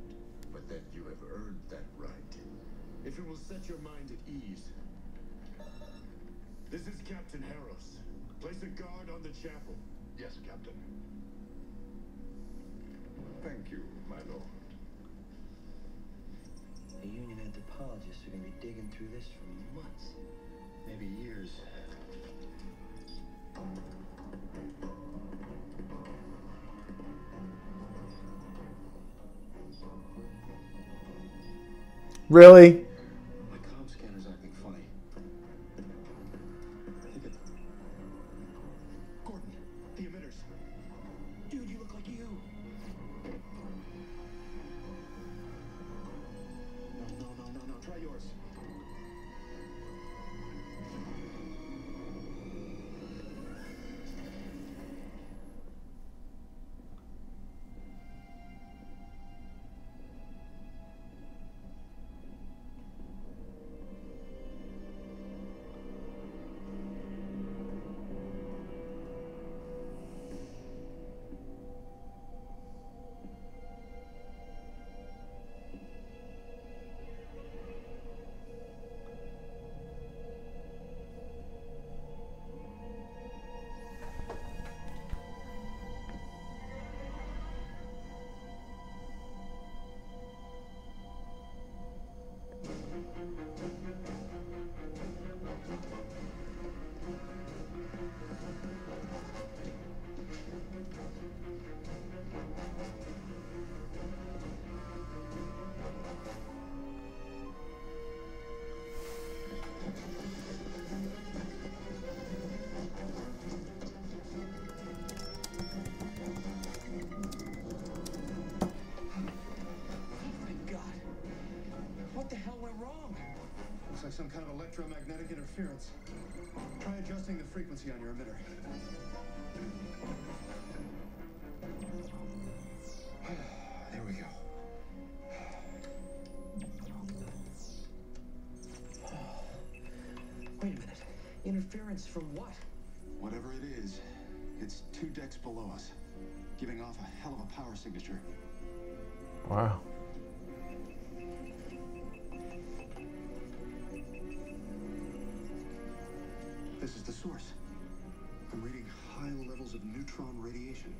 but that you have earned that right. If it will set your mind at ease. This is Captain Harros. Place a guard on the chapel. Yes, Captain. Thank you, my lord. The union anthropologists are going to be digging through this for months, maybe years. Really? My comm scanner's acting funny. I think it... Gordon, the emitters. Dude, you look like you. No. Try yours. Looks like some kind of electromagnetic interference. Try adjusting the frequency on your emitter. There we go. Wait a minute. Interference from what? Whatever it is, it's 2 decks below us, giving off a hell of a power signature. Wow. This is the source. I'm reading high levels of neutron radiation.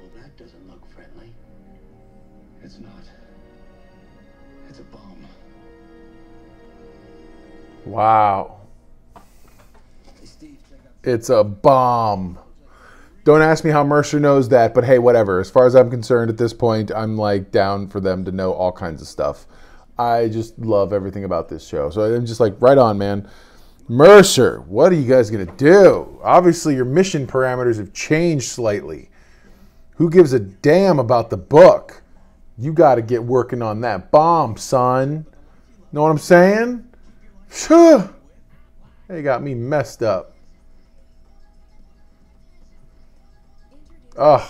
Well, that doesn't look friendly. It's not. It's a bomb. Wow. It's a bomb. Don't ask me how Mercer knows that, but hey, whatever. As far as I'm concerned at this point, I'm like down for them to know all kinds of stuff. I just love everything about this show. So I'm just like, right on, man. Mercer, what are you guys going to do? Obviously, your mission parameters have changed slightly. Who gives a damn about the book? You got to get working on that bomb, son. Know what I'm saying? Phew. They got me messed up. Ugh.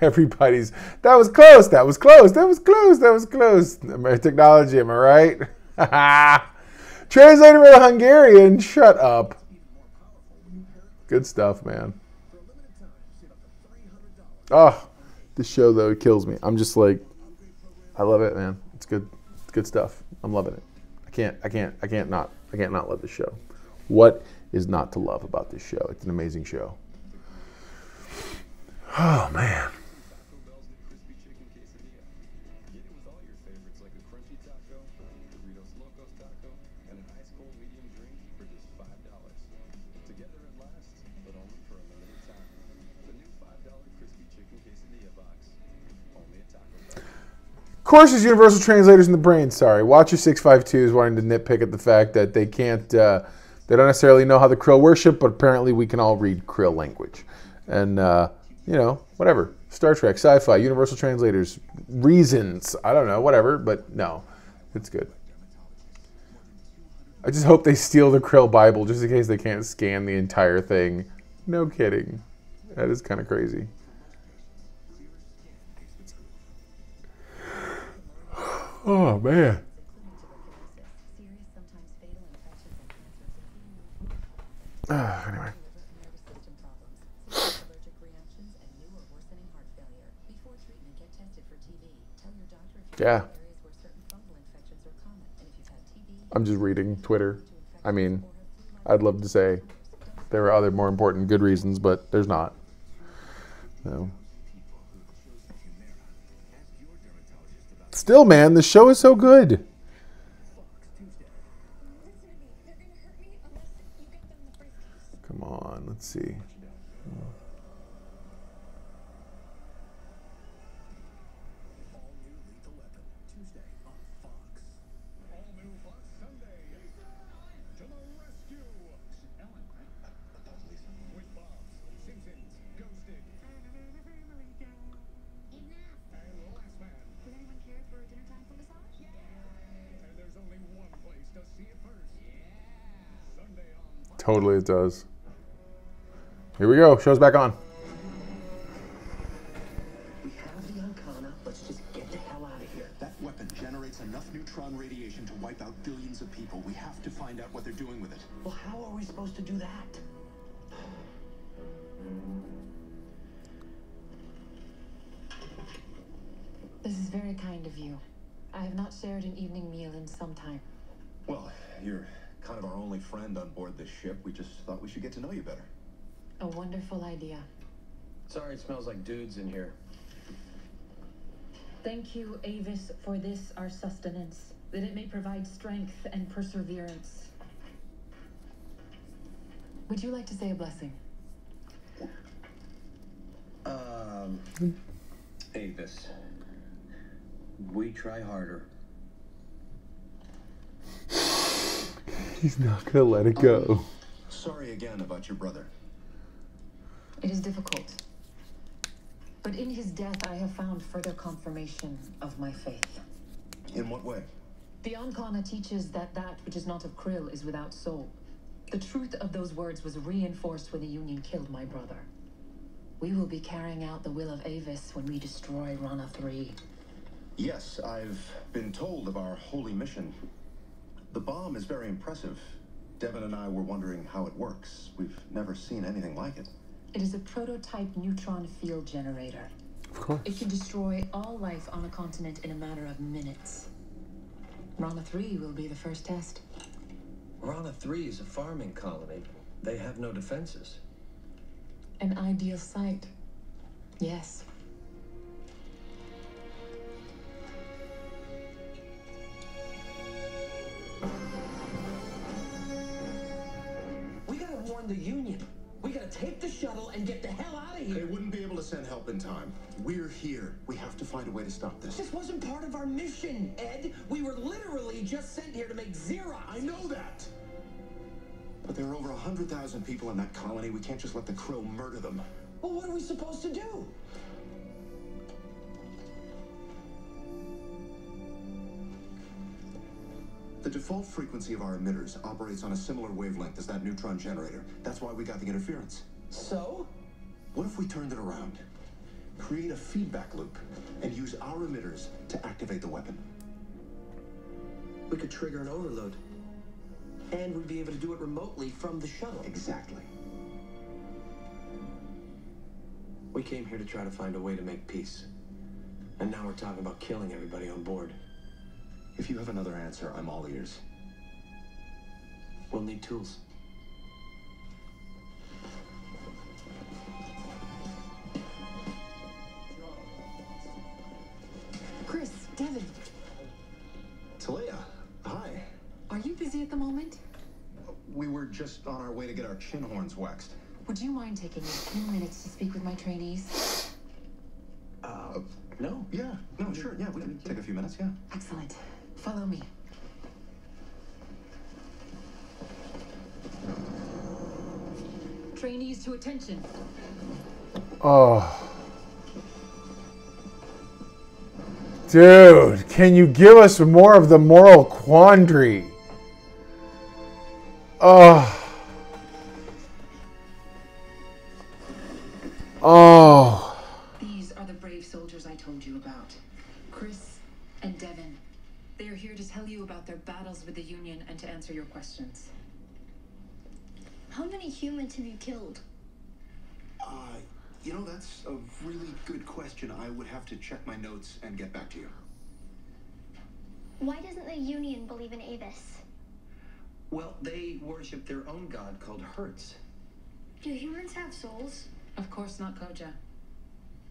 Everybody's, that was close, that was close, that was close, that was close. Technology, am I right? Translated for the Hungarian, shut up. Good stuff, man. Oh, this show, though, it kills me. I'm just like, I love it, man. It's good. It's good stuff. I'm loving it. I can't not love this show. What is not to love about this show? It's an amazing show. Oh, man. Of course, there's universal translators in the brain. Sorry. Watcher 652 is wanting to nitpick at the fact that they can't, they don't necessarily know how the Krill worship, but apparently we can all read Krill language. And, you know, whatever. Star Trek, sci-fi, universal translators, reasons. I don't know, whatever, but no. It's good. I just hope they steal the Krill Bible just in case they can't scan the entire thing. No kidding. That is kind of crazy. Oh, man. Anyway. Yeah. I'm just reading Twitter. I mean, I'd love to say there are other more important good reasons, but there's not. So. Still, man, the show is so good. Come on, let's see. Totally it does. Here we go. Show's back on. We have the Arcana. Let's just get the hell out of here. That weapon generates enough neutron radiation to wipe out billions of people. We have to find out what they're doing with it. Well, how are we supposed to do that? This is very kind of you. I have not shared an evening meal in some time. Well, you're kind of our only friend on board this ship. We just thought we should get to know you better. A wonderful idea. Sorry it smells like dudes in here. Thank you, Avis, for this our sustenance, that it may provide strength and perseverance. Would you like to say a blessing? Avis. We try harder. He's not gonna let it go. Sorry again about your brother. It is difficult. But in his death, I have found further confirmation of my faith. In what way? The Arcana teaches that that which is not of Krill is without soul. The truth of those words was reinforced when the Union killed my brother. We will be carrying out the will of Avis when we destroy Rana 3. Yes, I've been told of our holy mission. The bomb is very impressive. Devin and I were wondering how it works. We've never seen anything like it. It is a prototype neutron field generator. Of course. It can destroy all life on a continent in a matter of minutes. Rana 3 will be the first test. Rana 3 is a farming colony. They have no defenses. An ideal site. Yes. We gotta warn the Union. We gotta take the shuttle and get the hell out of here. They wouldn't be able to send help in time. We're here. We have to find a way to stop this. This wasn't part of our mission, Ed. We were literally just sent here to make Xerox. I know that. But there are over 100,000 people in that colony. We can't just let the Krill murder them. Well, what are we supposed to do? The default frequency of our emitters operates on a similar wavelength as that neutron generator. That's why we got the interference. So? What if we turned it around? Create a feedback loop and use our emitters to activate the weapon. We could trigger an overload. And we'd be able to do it remotely from the shuttle. Exactly. We came here to try to find a way to make peace. And now we're talking about killing everybody on board. If you have another answer, I'm all ears. We'll need tools. Chris, Devin, Talia, hi. are you busy at the moment? We were just on our way to get our chin horns waxed. Would you mind taking a few minutes to speak with my trainees? No? Yeah, no, sure, yeah, we can take a few minutes, yeah. Excellent. Follow me. Trainees to attention. Oh. Dude, can you give us more of the moral quandary? Oh. Oh. These are the brave soldiers I told you about. Chris and Devin. They are here to tell you about their battles with the Union and to answer your questions. How many humans have you killed? You know, that's a really good question. I would have to check my notes and get back to you. Why doesn't the Union believe in Avis? Well, they worship their own god called Hertz. Do humans have souls? Of course not, Koja.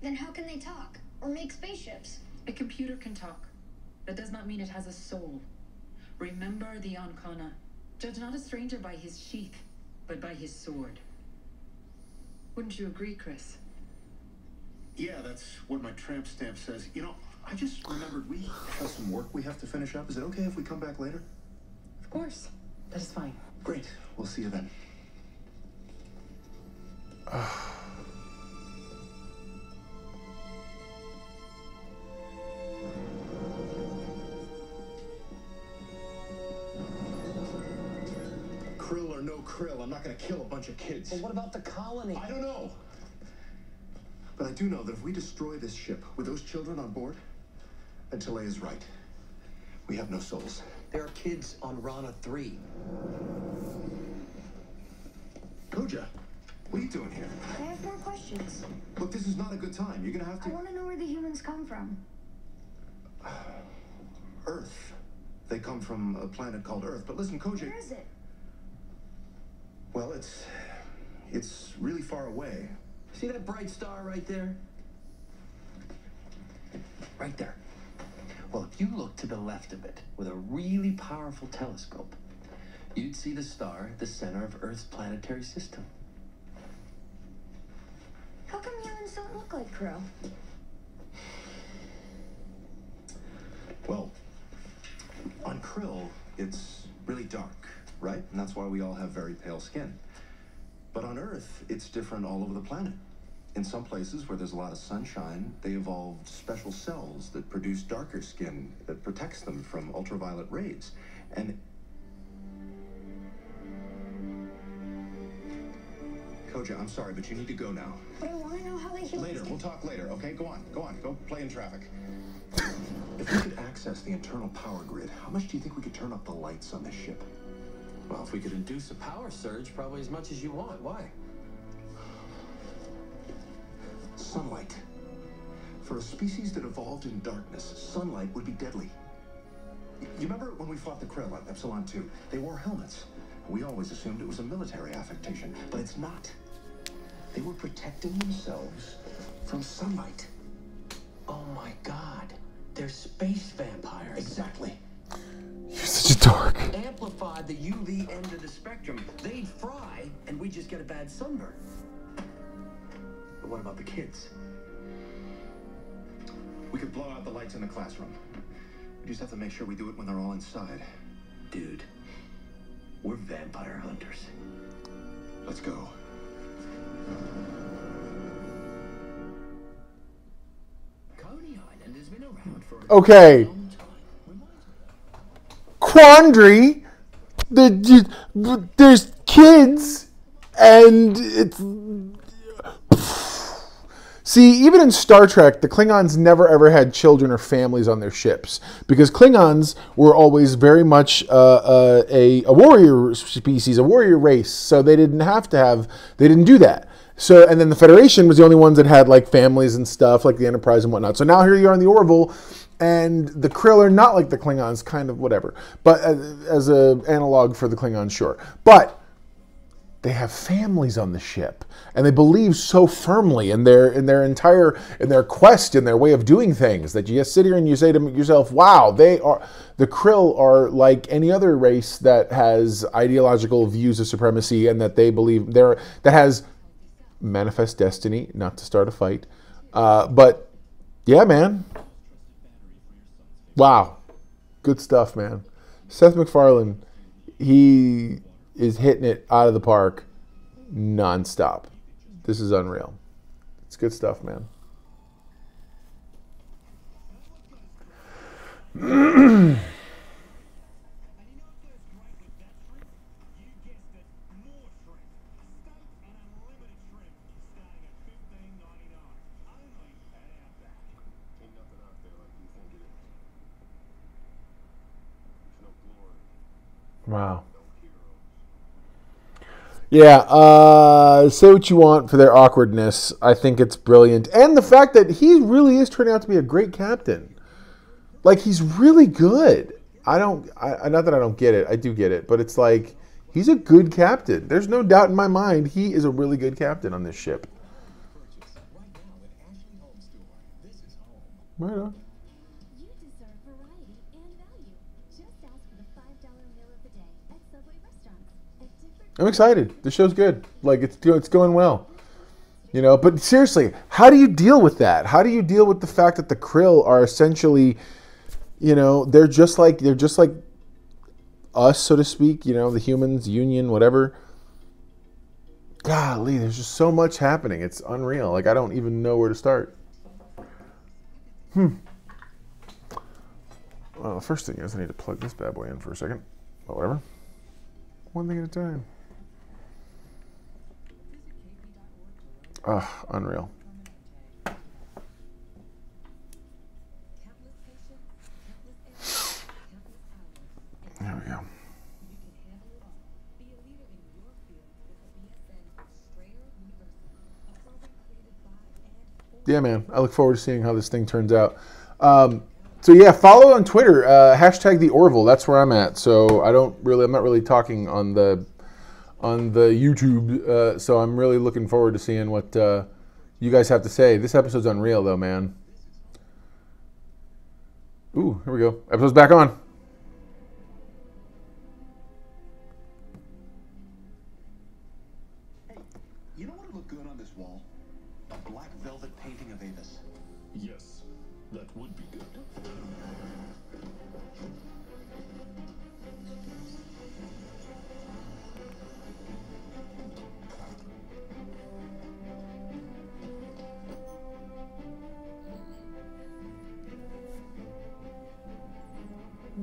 Then how can they talk? Or make spaceships? A computer can talk. That does not mean it has a soul. Remember the Ancana. Judge not a stranger by his sheath, but by his sword. Wouldn't you agree, Chris? Yeah, that's what my tramp stamp says. You know, I just remembered we have some work we have to finish up. Is it okay if we come back later? Of course. That is fine. Great. We'll see you then. Krill or no krill, I'm not going to kill a bunch of kids. But what about the colony? I don't know. But I do know that if we destroy this ship with those children on board, then Tele is right. We have no souls. There are kids on Rana 3. Koja, what are you doing here? I have more questions. Look, this is not a good time. You're going to have I to... want to know where the humans come from. Earth. They come from a planet called Earth. But listen, Koja... Where is it? Well, it's really far away. See that bright star right there? Right there. Well, if you look to the left of it with a really powerful telescope, you'd see the star at the center of Earth's planetary system. How come humans don't look like Krill? Well, on Krill, it's really dark, right? And that's why we all have very pale skin. But on Earth, it's different all over the planet. In some places where there's a lot of sunshine, they evolved special cells that produce darker skin that protects them from ultraviolet rays. And Koja, I'm sorry, but you need to go now. But I want to know how they humans Later, we'll talk later, okay? Go on, go play in traffic. If we could access the internal power grid, how much do you think we could turn up the lights on this ship? Well, if we could induce a power surge, probably as much as you want. Why? Sunlight. For a species that evolved in darkness, sunlight would be deadly. You remember when we fought the Krill at Epsilon 2? They wore helmets. We always assumed it was a military affectation, but it's not. They were protecting themselves from sunlight. Oh my God. They're space vampires. Exactly. You're such a dork. Amplify the UV end of the spectrum. They'd fry, and we'd just get a bad sunburn. But what about the kids? We could blow out the lights in the classroom. We just have to make sure we do it when they're all inside. Dude, we're vampire hunters. Let's go. Coney Island has been around for Okay. a long time. Quandary. There's kids, and it's... See, even in Star Trek, the Klingons never ever had children or families on their ships because Klingons were always very much a warrior species, a warrior race. So they didn't do that. So, and then the Federation was the only ones that had like families and stuff, like the Enterprise and whatnot. So now here you are in the Orville, and the Krill are not like the Klingons, kind of whatever. But as an analog for the Klingons, sure. But they have families on the ship, and they believe so firmly in their quest, in their way of doing things, that you just sit here and you say to yourself, "Wow, the Krill are like any other race that has ideological views of supremacy, and that they believe that has manifest destiny, not to start a fight." But yeah, man, wow, good stuff, man. Seth MacFarlane, he is hitting it out of the park nonstop. This is unreal. It's good stuff, man. Wow. Yeah, say what you want for their awkwardness. I think it's brilliant. And the fact that he really is turning out to be a great captain. Like, he's really good. Not that I don't get it. I do get it. But it's like, he's a good captain. There's no doubt in my mind he is a really good captain on this ship. Right on. You deserve variety and value. Just ask for the $5 meal of the day at Subway restaurants. I'm excited. The show's good. Like, it's going well. You know, but seriously, how do you deal with that? How do you deal with the fact that the Krill are essentially, you know, they're just like us, so to speak, you know, the humans, Union, whatever. Golly, there's just so much happening. It's unreal. Like, I don't even know where to start. Well, the first thing is I need to plug this bad boy in for a second. But whatever. One thing at a time. Ugh, unreal. There we go. Yeah, man. I look forward to seeing how this thing turns out. So yeah, follow on Twitter. Hashtag the Orville. That's where I'm at. So I'm not really talking on the YouTube. So I'm really looking forward to seeing what you guys have to say. This episode's unreal, though, man. Ooh, here we go. Episode's back on. Hey, you know what would look good on this wall? A black velvet painting of Avis. Yes, that would be good.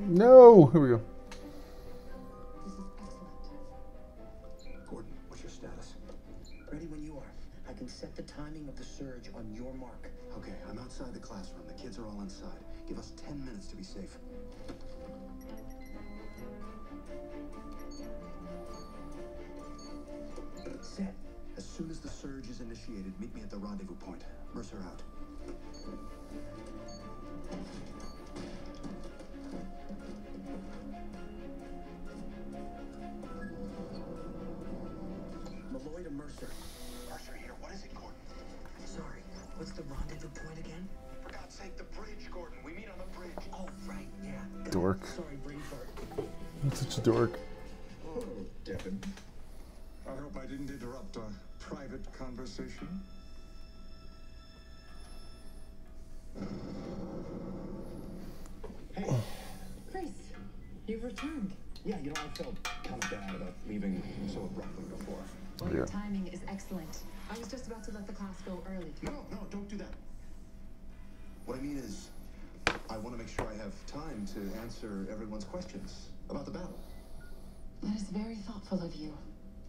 No, here we go. Gordon, what's your status? Ready when you are. I can set the timing of the surge on your mark. Okay, I'm outside the classroom. The kids are all inside. Give us 10 minutes to be safe. Set. As soon as the surge is initiated, meet me at the rendezvous point. Mercer out. Malloy to Mercer. Mercer here. What is it, Gordon? Sorry, what's the rendezvous point again? For God's sake, the bridge, Gordon. We meet on the bridge. Oh, right, yeah. Dork. Sorry, brain fart. I'm such a dork. Oh, Devin. I hope I didn't interrupt a private conversation. Hey, Chris, you've returned. yeah, you know, I felt kind of bad about leaving so abruptly before. Well, Yeah. your timing is excellent. I was just about to let the class go early. No, don't do that. What I mean is, I want to make sure I have time to answer everyone's questions about the battle. That is very thoughtful of you.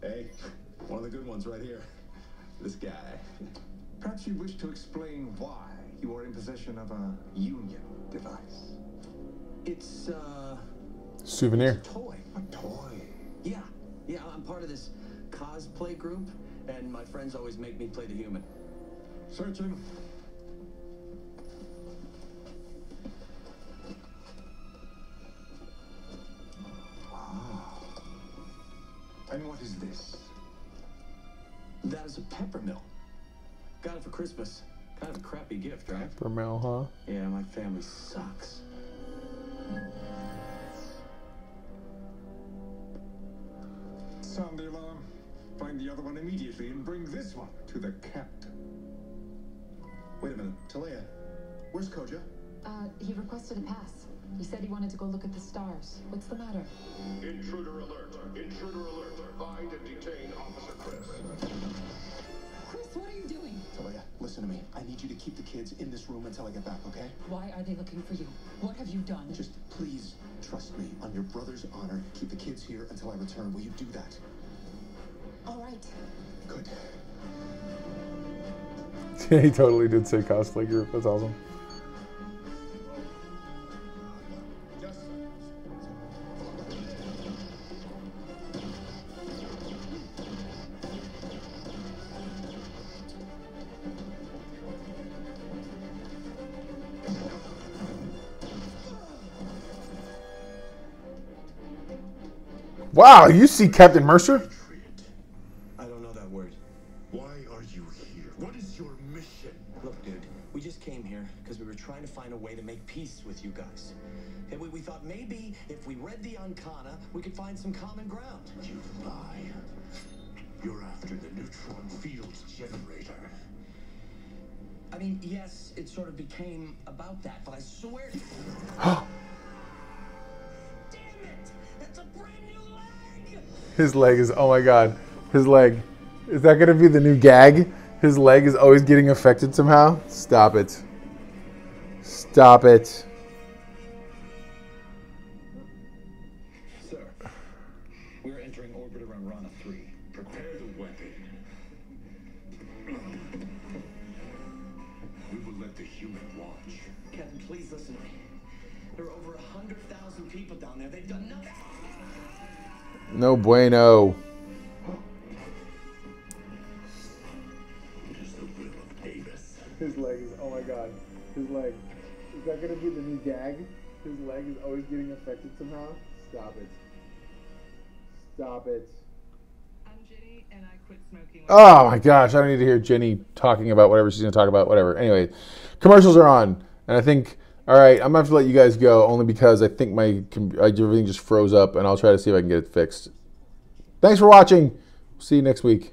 Hey, one of the good ones right here. This guy. Perhaps you wish to explain why you are in possession of a Union device. It's, Souvenir. It's a toy. A toy. Yeah, I'm part of this cosplay group, and my friends always make me play the human. Searching. Wow. And what is this? That is a peppermill. Got it for Christmas. Kind of a crappy gift, right? Vermel, huh? Yeah, my family sucks. Sound the alarm. Find the other one immediately and bring this one to the captain. Wait a minute. Talea, where's Koja? He requested a pass. He said he wanted to go look at the stars. What's the matter? Intruder alert. Intruder alert. Find and detain Officer Chris. Chris, what are you doing? Talea, listen to me. I need you to keep the kids in this room until I get back, okay? Why are they looking for you? What have you done? Just please trust me. On your brother's honor, keep the kids here until I return. Will you do that? All right. Good. He totally did say cosplay group. That's awesome. Wow, you see Captain Mercer? I don't know that word. Why are you here? What is your mission? Look, dude, we just came here because we were trying to find a way to make peace with you guys. And we thought maybe if we read the Ancana, we could find some common ground. You lie. You're after the neutron field generator. I mean, yes, it sort of became about that, but I swear to you. Damn it! That's a brand new leg! His leg is, oh my God. His leg. Is that going to be the new gag? His leg is always getting affected somehow? Stop it. Stop it. Sir, we're entering orbit around Rana 3. Prepare the weapon. We will let the human watch. Kevin, please listen to me. There are over 100,000 people down there. They've done nothing. No bueno. It is the will of Avis. His leg is, oh my God. His leg. Is that going to be the new gag? His leg is always getting affected somehow? Stop it. Stop it. I'm Jenny, and I quit smoking. Oh my gosh, I don't need to hear Jenny talking about whatever she's going to talk about, whatever. Anyway, commercials are on. And I think, all right, I'm going to have to let you guys go only because I think everything just froze up, and I'll try to see if I can get it fixed. Thanks for watching. See you next week.